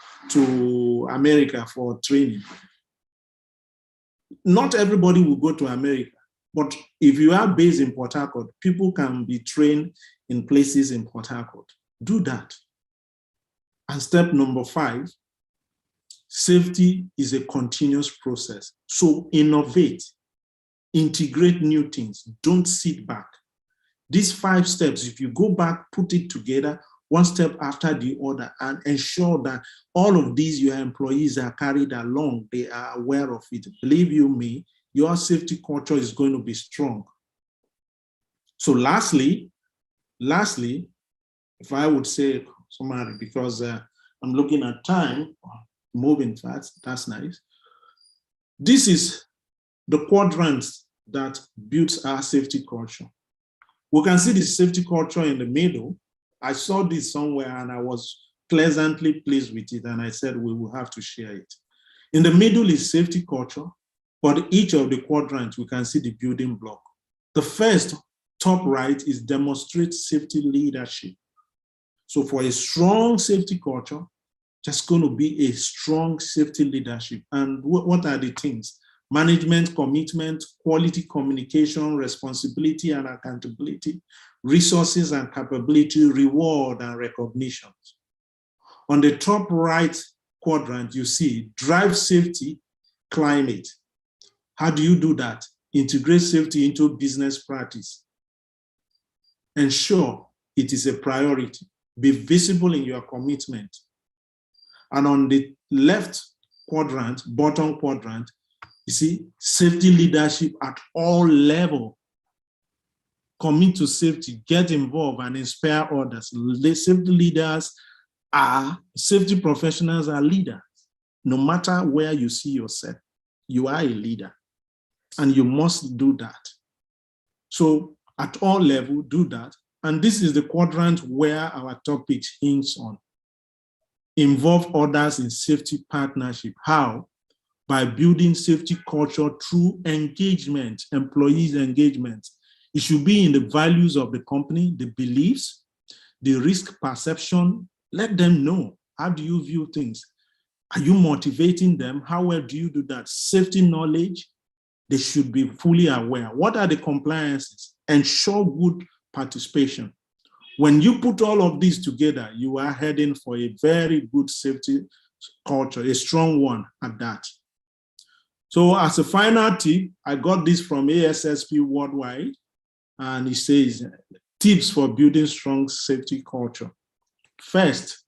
America for training. Not everybody will go to America, but if you are based in Port Harcourt, people can be trained in places in Port Harcourt. Do that. And step number 5, safety is a continuous process. So innovate, integrate new things, don't sit back. These 5 steps, if you go back, put it together, one step after the other, and ensure that all of these, your employees are carried along, they are aware of it. Believe you me, your safety culture is going to be strong. So lastly, if I would say, summary, because I'm looking at time, moving fast, that's nice. This is the quadrants that builds our safety culture. We can see the safety culture in the middle. I saw this somewhere and I was pleasantly pleased with it, and I said we will have to share it. In the middle is safety culture. For each of the quadrants, we can see the building block. The first, top right, is demonstrate safety leadership. So for a strong safety culture, just going to be a strong safety leadership. And what are the things? Management, commitment, quality communication, responsibility and accountability, resources and capability, reward and recognition. On the top right quadrant, you see drive safety, climate. How do you do that? Integrate safety into business practice. Ensure it is a priority. Be visible in your commitment. And on the left quadrant, bottom quadrant, you see safety leadership at all levels. Commit to safety, get involved and inspire others. Safety leaders are, safety professionals are leaders. No matter where you see yourself, you are a leader and you must do that. So at all levels, do that. And this is the quadrant where our topic hinges on. Involve others in safety partnership. How? By building safety culture through engagement, employees' engagement. It should be in the values of the company, the beliefs, the risk perception. Let them know. How do you view things? Are you motivating them? How well do you do that? Safety knowledge, they should be fully aware. What are the compliances? Ensure good participation. When you put all of these together, you are heading for a very good safety culture, a strong one at that. So as a final tip, I got this from ASSP Worldwide, and it says, tips for building strong safety culture. First,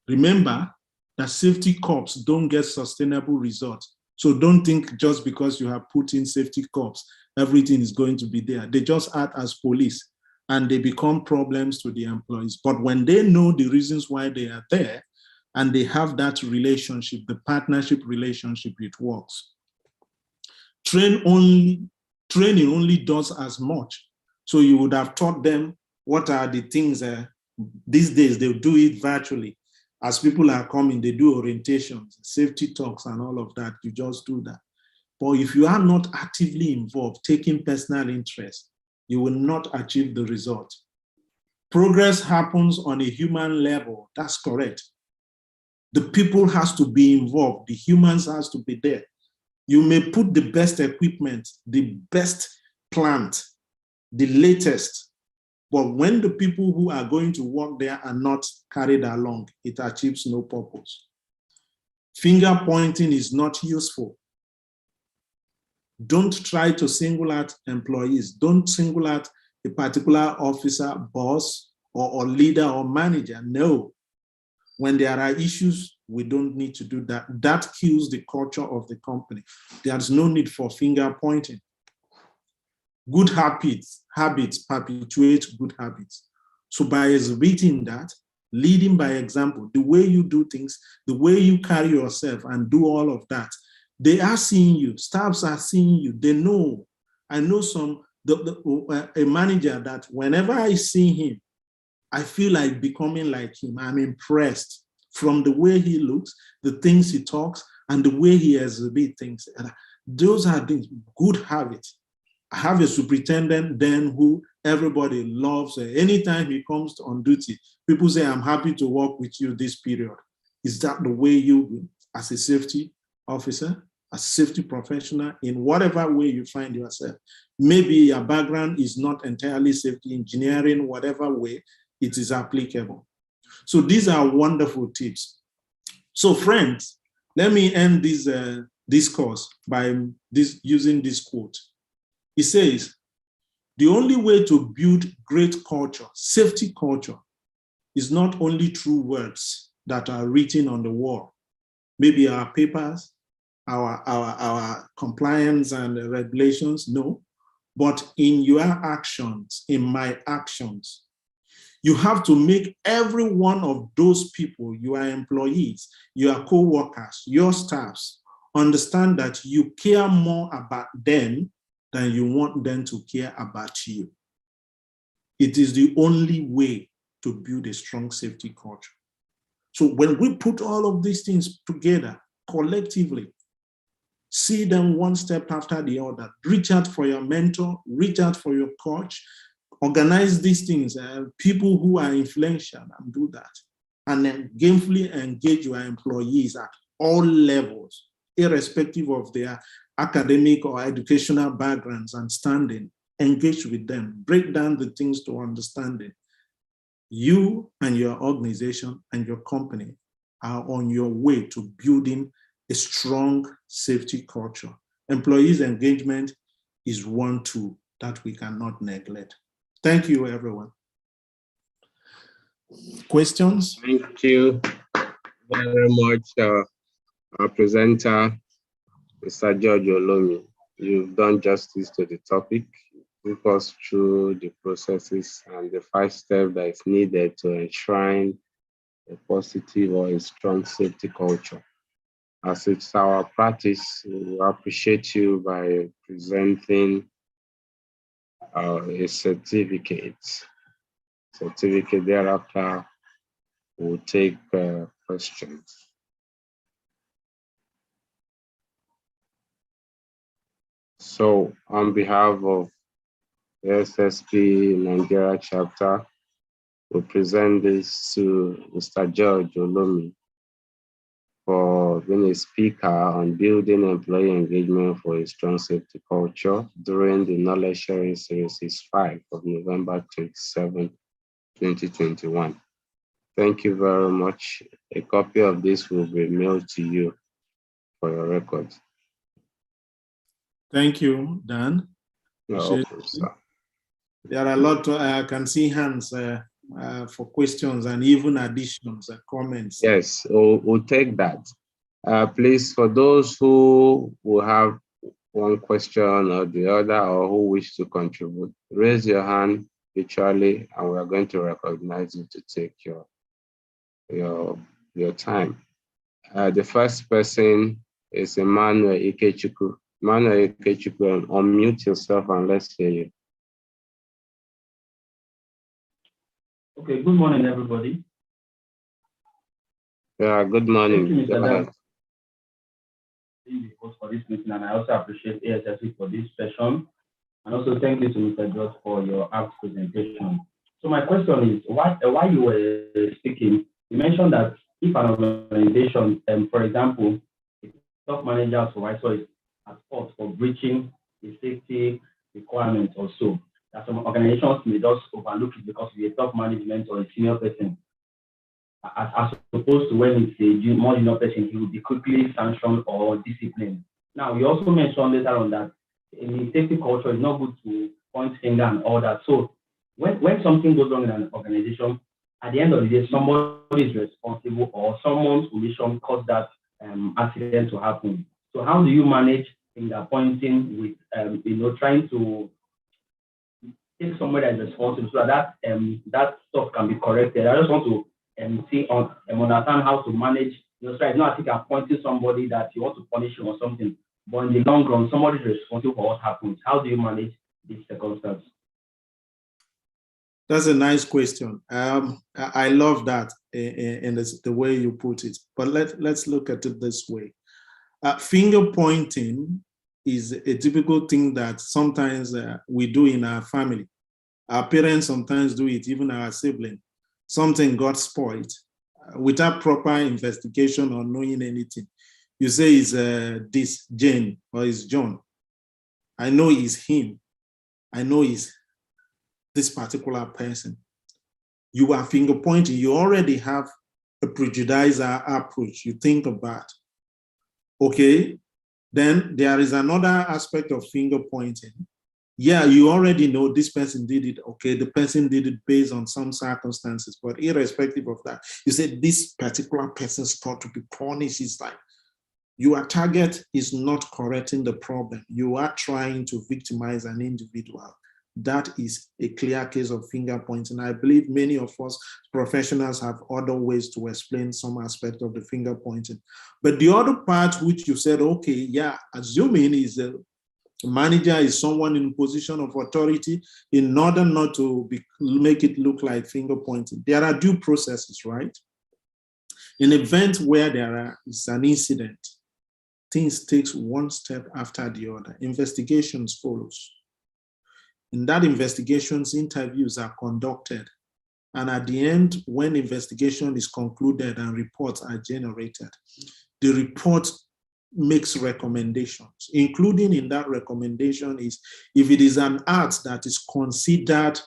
remember that safety corps don't get sustainable results So don't think just because you have put in safety cops, everything is going to be there. They just act as police and they become problems to the employees. But when they know the reasons why they are there and they have that relationship, the partnership relationship, it works. Training only does as much. So you would have taught them what are the things these days, they'll do it virtually. As people are coming, they do orientations, safety talks and all of that. You just do that. But if you are not actively involved, taking personal interest, you will not achieve the result. Progress happens on a human level. That's correct. The people has to be involved. The humans has to be there. You may put the best equipment, the best plant, the latest, but when the people who are going to work there are not carried along, it achieves no purpose. Finger pointing is not useful. Don't try to single out employees. Don't single out a particular officer, boss, or leader or manager. No. When there are issues, we don't need to do that. That kills the culture of the company. There's no need for finger pointing. Good habits perpetuate good habits. So by exhibiting that, leading by example, the way you do things, the way you carry yourself and do all of that, they are seeing you, staffs are seeing you, they know. I know a manager that whenever I see him, I feel like becoming like him. I'm impressed from the way he looks, the things he talks, and the way he exhibits things. Those are things, good habits. I have a superintendent then who everybody loves. Anytime he comes on duty, people say, I'm happy to work with you this period. Is that the way you, as a safety officer, as a safety professional, in whatever way you find yourself? Maybe your background is not entirely safety engineering, whatever way it is applicable. So these are wonderful tips. So friends, let me end this discourse by using this quote. He says, the only way to build great culture, safety culture, is not only through words that are written on the wall, maybe our papers, our compliance and regulations, no, but in your actions, in my actions. You have to make every one of those people, your employees, your co-workers, your staffs, understand that you care more about them than you want them to care about you. It is the only way to build a strong safety culture. So when we put all of these things together collectively, see them one step after the other, reach out for your mentor, reach out for your coach, organize these things, people who are influential, and do that. And then gainfully engage your employees at all levels, irrespective of their academic or educational backgrounds and standing. Engage with them, break down the things to understanding. You and your organization and your company are on your way to building a strong safety culture. Employees' engagement is one tool that we cannot neglect. Thank you, everyone. Questions? Thank you very much, our presenter, Mr. George Olomi. You've done justice to the topic. You took us through the processes and the 5 steps that is needed to enshrine a positive or a strong safety culture. As it's our practice, we appreciate you by presenting a certificate. Thereafter, we'll take questions. So on behalf of the SSP Nigeria chapter, we present this to Mr. George Olomi for being a speaker on building employee engagement for a strong safety culture during the Knowledge Sharing Series 5 of November 27, 2021. Thank you very much. A copy of this will be mailed to you for your record. Thank you, Dan. Welcome, sir. There are a lot, I can see hands for questions and even additions, comments. Yes, we'll take that. Please, for those who will have one question or the other, or who wish to contribute, raise your hand virtually, and we are going to recognize you to take your time. The first person is Emmanuel Ikechukwu. Emmanuel Ikechukwu, unmute yourself and let's hear you. Okay, good morning, everybody. Yeah, good morning. Thank you, Mr. Dan, for this meeting, and I also appreciate ASSC for this session. And also thank you to Mr. George for your apt presentation. So my question is, while you were speaking, you mentioned that if an organization, for example, a top manager or supervisor is at fault for breaching the safety requirements or so, that some organizations may just overlook it because of a top management or a senior person, as opposed to when it's a more junior person, he will be quickly sanctioned or disciplined. Now, you also mentioned later on that in the safety culture, it's not good to point finger and all that. So when something goes wrong in an organization, at the end of the day, somebody is responsible or someone's omission caused that accident to happen. So how do you manage finger pointing with, trying to take somebody that is responsible so that that stuff can be corrected? I just want to understand how to manage. So it's not as if you're pointing somebody that you want to punish him or something, but in the long run, somebody is responsible for what happens. How do you manage this circumstance? That's a nice question. I love that in the way you put it. But let's look at it this way. Finger pointing is a typical thing that sometimes we do in our family. Our parents sometimes do it, even our siblings. Something got spoiled without proper investigation or knowing anything. You say it's this Jane or it's John. I know it's him. I know it's this particular person. You are finger pointing. You already have a prejudicer approach. You think about, okay, then there is another aspect of finger pointing. Yeah, you already know this person did it. Okay, the person did it based on some circumstances, but irrespective of that, you said this particular person's thought to be punished. Is like your target is not correcting the problem. You are trying to victimize an individual. That is a clear case of finger pointing. I believe many of us professionals have other ways to explain some aspect of the finger pointing. But the other part which you said, okay, yeah, assuming is the manager is someone in position of authority, in order not to make it look like finger pointing. There are due processes, right? In an event where there is an incident, things takes one step after the other. Investigations follows. In that investigations, interviews are conducted. And at the end, when investigation is concluded and reports are generated, the report makes recommendations, including in that recommendation is if it is an act that is considered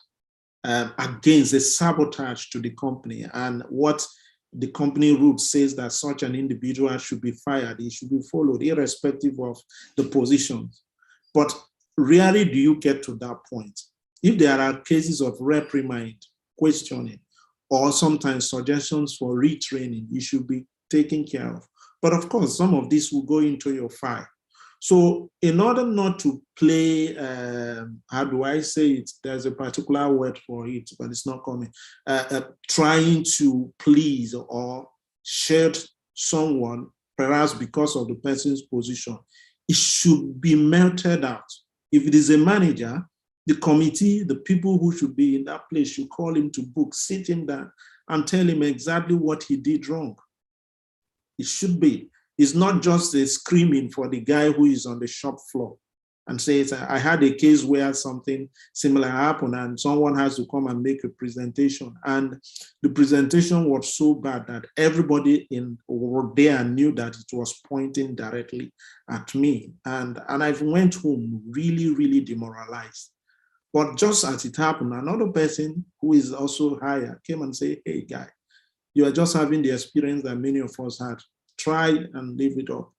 against a sabotage to the company and what the company rule says that such an individual should be fired, it should be followed irrespective of the positions. But rarely do you get to that point. If there are cases of reprimand, questioning, or sometimes suggestions for retraining, you should be taken care of. But of course, some of this will go into your file. So in order not to play, how do I say it? There's a particular word for it, but it's not coming. Trying to please or shield someone, perhaps because of the person's position, it should be melted out. If it is a manager, the committee, the people who should be in that place should call him to book, sit him down and tell him exactly what he did wrong. It should be. It's not just a screaming for the guy who is on the shop floor and says, I had a case where something similar happened and someone has to come and make a presentation. And the presentation was so bad that everybody there knew that it was pointing directly at me. And I went home really, really demoralized. But just as it happened, another person who is also higher came and said, hey, guy, you are just having the experience that many of us had. Try and leave it up.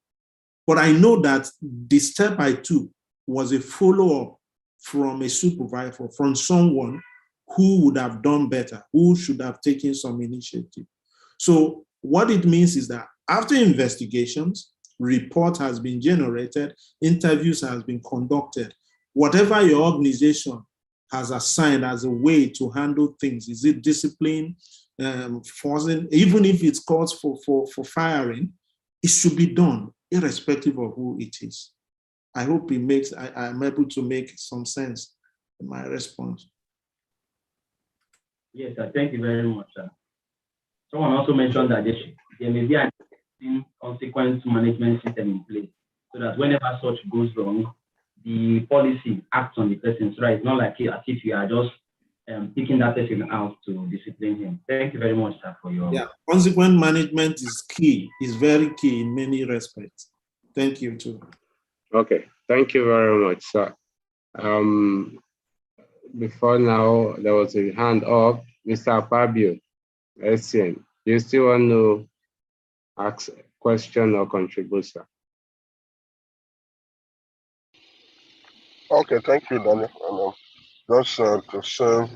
But I know that the step I took was a follow-up from a supervisor, from someone who would have done better, who should have taken some initiative. So what it means is that After investigations, report has been generated, interviews has been conducted. Whatever your organization has assigned as a way to handle things, is it discipline, forcing, even if it's calls for firing, it should be done, irrespective of who it is. I hope it makes, I'm able to make some sense in my response. Yes, sir. Thank you very much, sir. Someone also mentioned that there may be an consequence management system in place so that whenever such goes wrong, the policy acts on the person. So that it's not like as if you are just picking that person out to discipline him. Thank you very much, sir, for your... Yeah, consequence management is key, is very key in many respects. Thank you, too. Okay, thank you very much, sir. Before now, there was a hand up, Mr. Fabio, SCN. Do you still want to ask a question or contribute, sir? Okay, thank you, Daniel. And just to say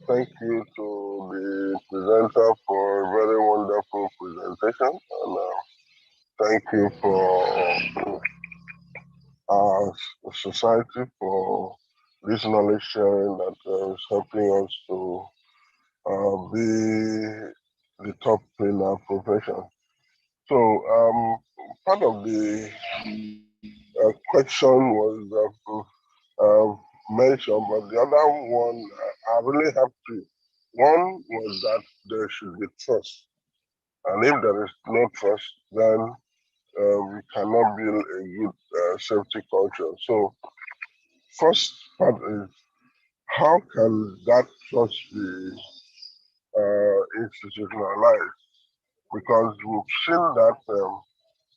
thank you to the presenter for a very wonderful presentation. And thank you for our society for this knowledge sharing that is helping us to be the top in our profession. So part of the question was mentioned, but the other one, I really have two. One was that there should be trust. And if there is no trust, then we cannot build a good safety culture. So first part is, how can that trust be institutionalized? Because we've seen that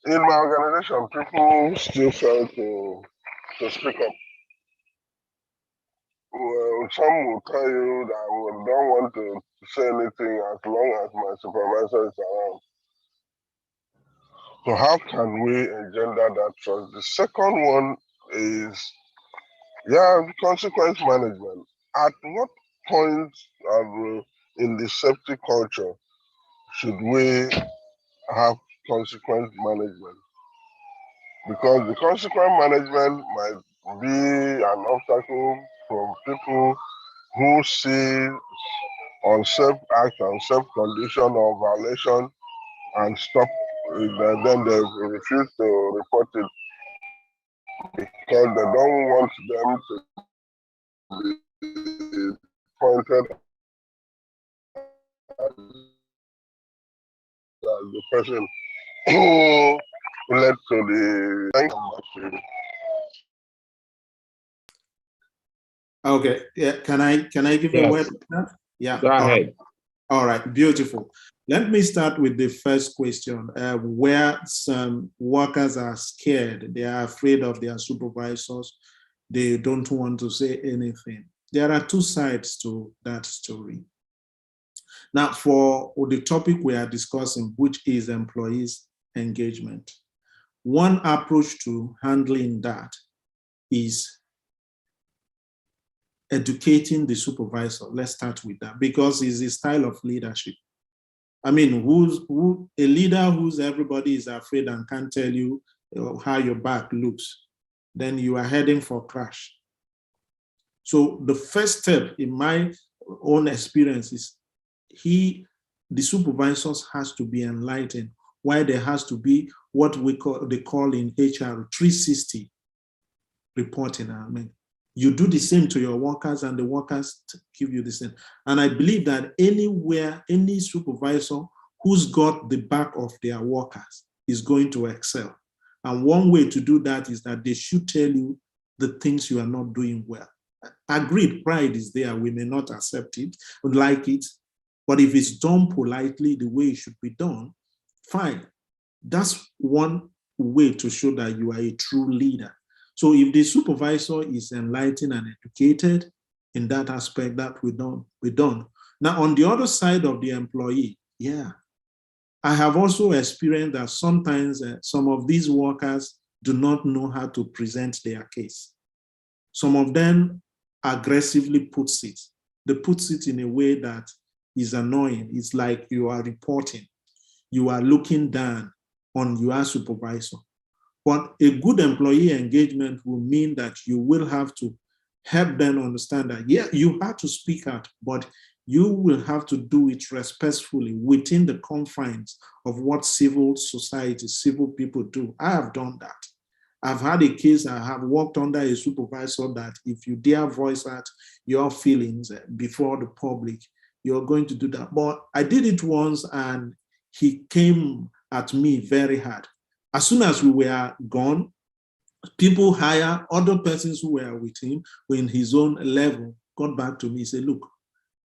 in my organization, people still fail to speak up. Well, some will tell you that we don't want to say anything as long as my supervisor is around. So how can we engender that trust? The second one is, consequence management. At what point in the safety culture should we have consequence management? Because the consequence management might be an obstacle from people who see unsafe act, unsafe condition or violation and stop, then they refuse to report it because they don't want them to be pointed as the person who led to the... Okay, yeah, can I give a word? Yeah. Go ahead. All right, beautiful. Let me start with the first question, where some workers are scared, they are afraid of their supervisors, they don't want to say anything. There are two sides to that story. Now, for the topic we are discussing, which is employees' engagement, one approach to handling that is educating the supervisor. Let's start with that, because it's a style of leadership. I mean, a leader who's everybody is afraid and can't tell you how your back looks, then you are heading for crash. So the first step in my own experience is the supervisors has to be enlightened, why there has to be what they call in HR 360 reporting. I mean, you do the same to your workers and the workers give you the same. And I believe that anywhere, any supervisor who's got the back of their workers is going to excel. And one way to do that is that they should tell you the things you are not doing well. Agreed, pride is there. We may not accept it, would like it, but if it's done politely the way it should be done, fine. That's one way to show that you are a true leader. So if the supervisor is enlightened and educated in that aspect, that will be done. Now, on the other side of the employee, I have also experienced that sometimes some of these workers do not know how to present their case. Some of them aggressively puts it. They put it in a way that is annoying. It's like you are reporting. you are looking down on your supervisor. But a good employee engagement will mean that you will have to help them understand that, yeah, you have to speak out, but you will have to do it respectfully within the confines of what civil society, civil people do. I have done that. I've had a case, I have worked under a supervisor that if you dare voice out your feelings before the public, you're going to do that. But I did it once and he came at me very hard. As soon as we were gone, people hire other persons who were with him, who in his own level, got back to me and said, look,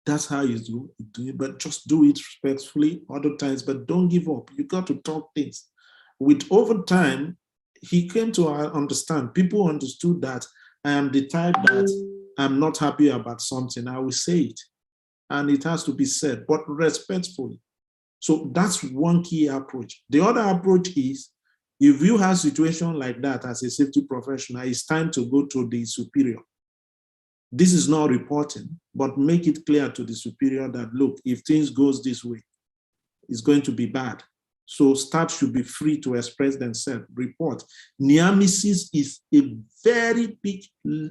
that's how you do it, but just do it respectfully other times, but don't give up. You got to talk things. With over time, he came to understand, people understood that I am the type that I'm not happy about something, I will say it. And it has to be said, but respectfully. So that's one key approach. The other approach is, if you have a situation like that as a safety professional, it's time to go to the superior. This is not reporting, but make it clear to the superior that, look, if things goes this way, it's going to be bad. So staff should be free to express themselves, report. Near misses is a very big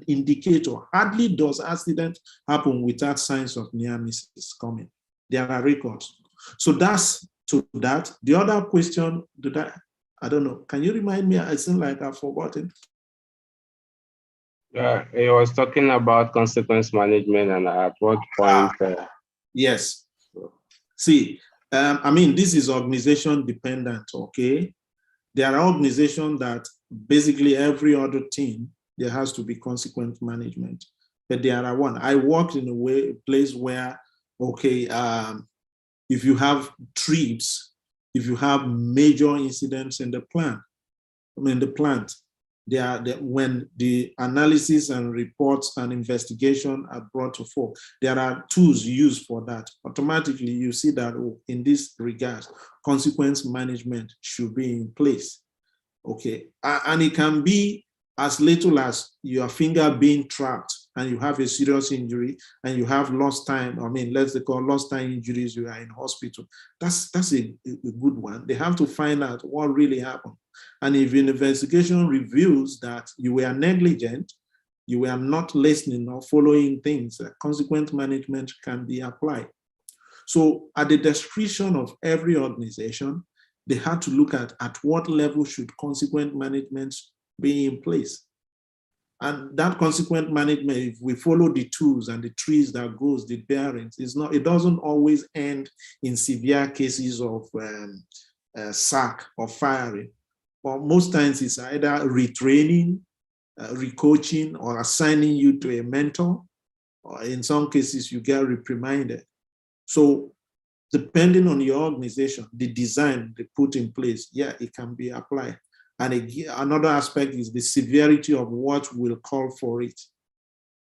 indicator. Hardly does accident happen without signs of near misses coming. There are records. So that's to that. The other question, I don't know. Can you remind me? I seem like I've forgotten. He was talking about consequence management and at what point. Yes. See, I mean, this is organization dependent, okay? There are organizations that basically every other team, there has to be consequence management. But there are one. I worked in a place where, okay, if you have trips, if you have major incidents in the plant, when the analysis and reports and investigation are brought to fore, there are tools used for that. Automatically, you see that in this regard, consequence management should be in place. Okay, and it can be as little as your finger being trapped and you have a serious injury and you have lost time. I mean, let's call lost time injuries, you are in hospital. That's a good one. They have to find out what really happened. And if an investigation reveals that you were negligent, you were not listening or following things, consequence management can be applied. So at the discretion of every organization, they had to look at what level should consequence management be in place. And that consequent management, if we follow the tools and the trees that goes, the bearings, it doesn't always end in severe cases of sack or firing. But most times it's either retraining, recoaching, or assigning you to a mentor, or in some cases you get reprimanded. So depending on your organization, the design they put in place, yeah, it can be applied. And another aspect is the severity of what will call for it.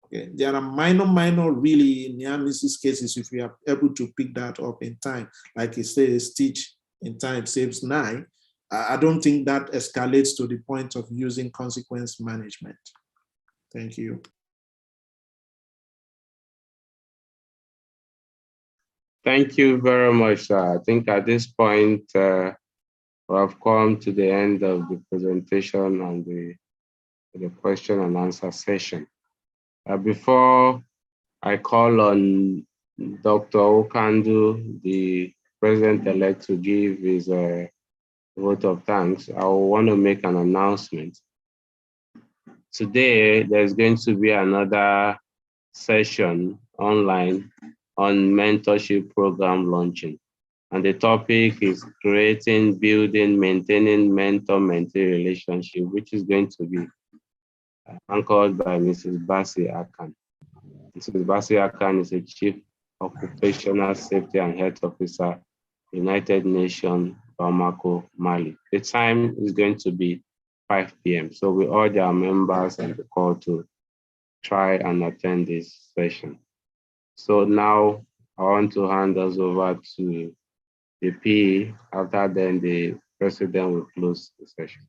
Okay. There are minor, really near misses cases if we are able to pick that up in time. Like it says, stitch in time saves 9. I don't think that escalates to the point of using consequence management. Thank you. Thank you very much, sir. I think at this point, we have come to the end of the presentation and the question and answer session. Before I call on Dr. Okandu, the president-elect, to give his vote of thanks, I want to make an announcement. Today, there's going to be another session online on mentorship program launching. And the topic is creating, building, maintaining mentor-mentee relationship, which is going to be anchored by Mrs. Basi Akan. Mrs. Basi Akan is a Chief Occupational Safety and Health Officer, United Nations, Bamako, Mali. The time is going to be 5 p.m. So we urge our members and the call to try and attend this session. So now I want to hand us over to the PE. After then, the president will close the session.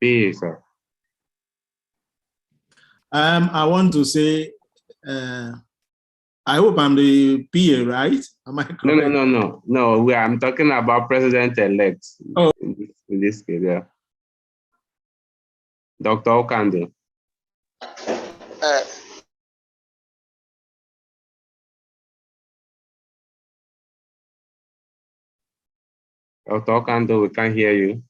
PE, sir. I want to say I hope I'm the PA, right? Am I correct? No. I'm talking about president-elect. Oh. In this case, yeah. Dr. Okando. Dr. Okando, we can't hear you.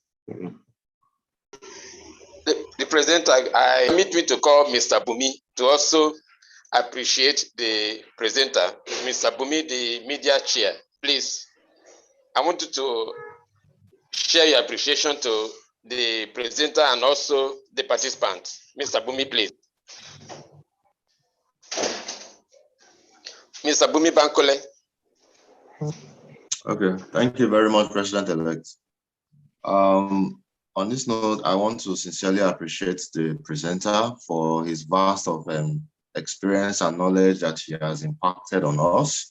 The presenter, I permit me to call Mr. Bumi to also appreciate the presenter. Mr. Bumi, the media chair, please. I want you to share your appreciation to the presenter and also the participants. Mr. Bumi, please. Mr. Bumi Bankole. Okay, thank you very much, President-elect. On this note, I want to sincerely appreciate the presenter for his vast of experience and knowledge that he has impacted on us.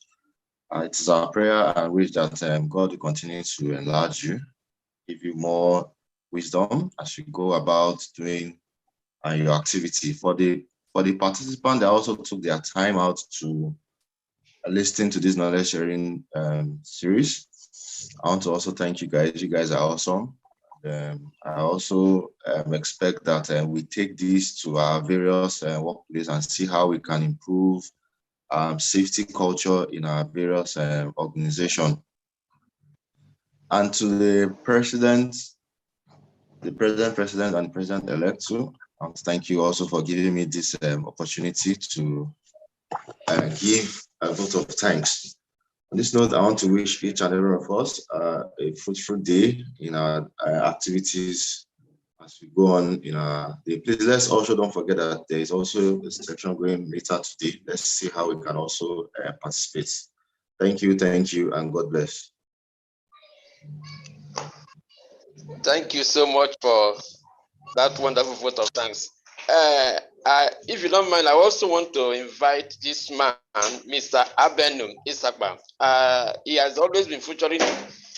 It is our prayer and wish that God will continue to enlarge you, give you more wisdom as you go about doing your activity. For the participants, they also took their time out to listen to this knowledge sharing series. I want to also thank you guys. You guys are awesome. I also expect that we take this to our various workplaces and see how we can improve safety culture in our various organizations. And to the president, and the president-elect too, thank you also for giving me this opportunity to give a vote of thanks. On this note, I want to wish each and every of us a fruitful day in our activities as we go on in our day. Please, let's also don't forget that there is also a session going later today. Let's see how we can also participate. Thank you, and God bless. Thank you so much for that wonderful vote of thanks. If you don't mind, I also want to invite this man, Mr. Abenum Isakba. He has always been featuring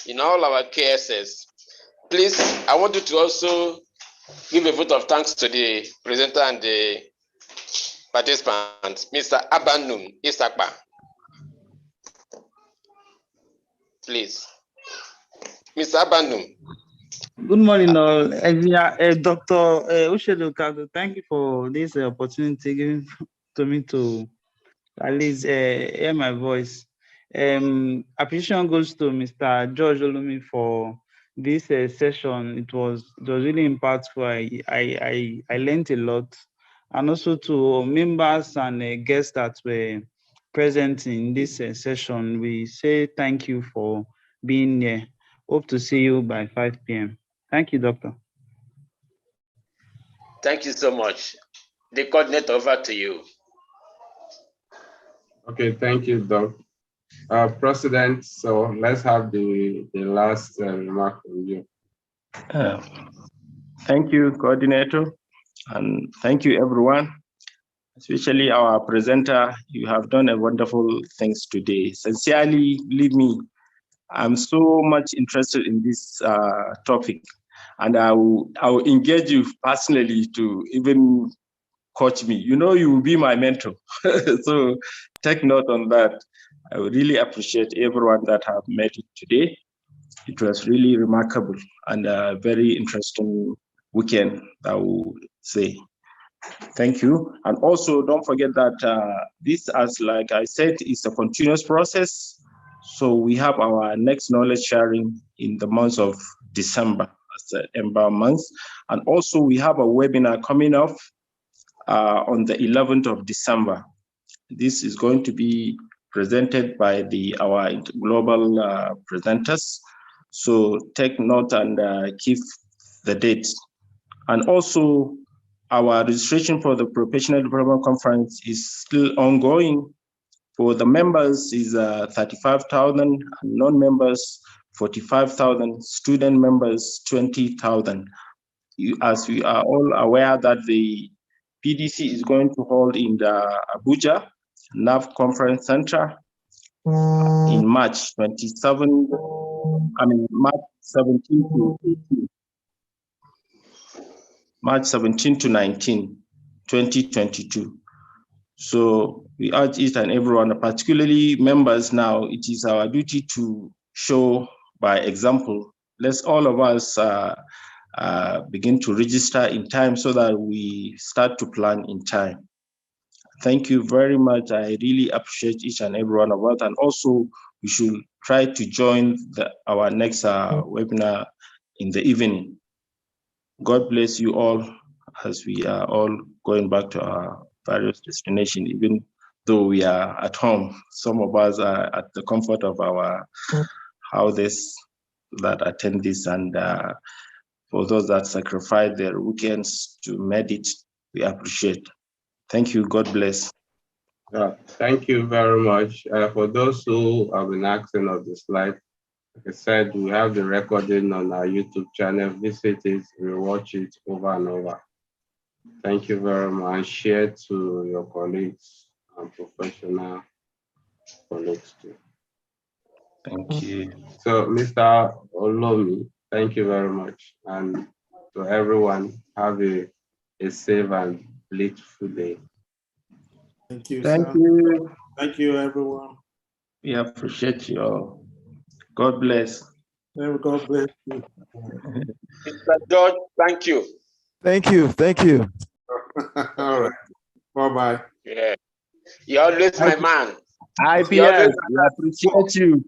in all our KSS. Please, I want you to also give a vote of thanks to the presenter and the participants. Mr. Abenum Isakba. Please. Mr. Abenum. Good morning, all. Dr. Ushedu, thank you for this opportunity given to me to at least hear my voice. Appreciation goes to Mr. George Olumi for this session. It was really impactful. I learned a lot, and also to members and guests that were present in this session. We say thank you for being here. Hope to see you by 5 p.m. Thank you, Doctor. Thank you so much. The coordinator, over to you. Okay, thank you, Doc. President, so let's have the last remark from you. Thank you, coordinator, and thank you, everyone, especially our presenter. You have done a wonderful things today. Sincerely, believe me, I'm so much interested in this topic, and I will engage you personally to even coach me. You know, you will be my mentor. So take note on that. I would really appreciate everyone that have met it today. It was really remarkable and a very interesting weekend, I will say. Thank you. And also don't forget that this, as like I said, is a continuous process. So we have our next knowledge sharing in the month of December, as the Ember month. And also we have a webinar coming up on the 11th of December. This is going to be presented by our global presenters. So take note and keep the date. And also our registration for the Professional Development Conference is still ongoing. For the members is 35,000, non-members 45,000, student members 20,000. As we are all aware that the PDC is going to hold in the Abuja NAV Conference Center in March 17 to 18. March 17 to 19, 2022. So we urge each and everyone, particularly members now, it is our duty to show by example. Let's all of us begin to register in time so that we start to plan in time. Thank you very much. I really appreciate each and every one of us. And also, we should try to join our next webinar in the evening. God bless you all as we are all going back to our various destinations, even though we are at home. Some of us are at the comfort of our houses that attend this, and for those that sacrifice their weekends to meditate, we appreciate. Thank you. God bless. Thank you very much. For those who have been asking of the slide, like I said, we have the recording on our YouTube channel. Visit it, rewatch it over and over. Thank you very much. Share to your colleagues and professional colleagues too. Thank you. So, Mr. Olomi, thank you very much. And to everyone, have a safe and blissful day. Thank you, Thank sir. you. Thank you, everyone. We appreciate you all. God bless. God bless you. Mr. George, thank you. Thank you. Thank you. All right. Bye-bye. Yeah. You're always my man. IPS, we appreciate you.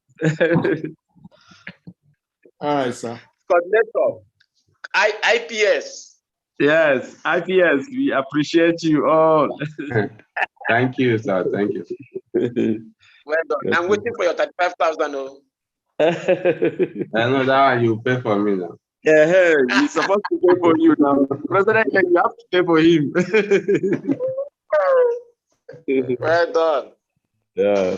All right, sir. Coordinator. IPS. Yes, IPS, we appreciate you all. Thank you, sir. Thank you. Well done. I'm waiting for your 35,000. Oh. I know that one you pay for me now. Yeah, he's supposed to pay for you now. President, you have to pay for him. Well done. Yeah.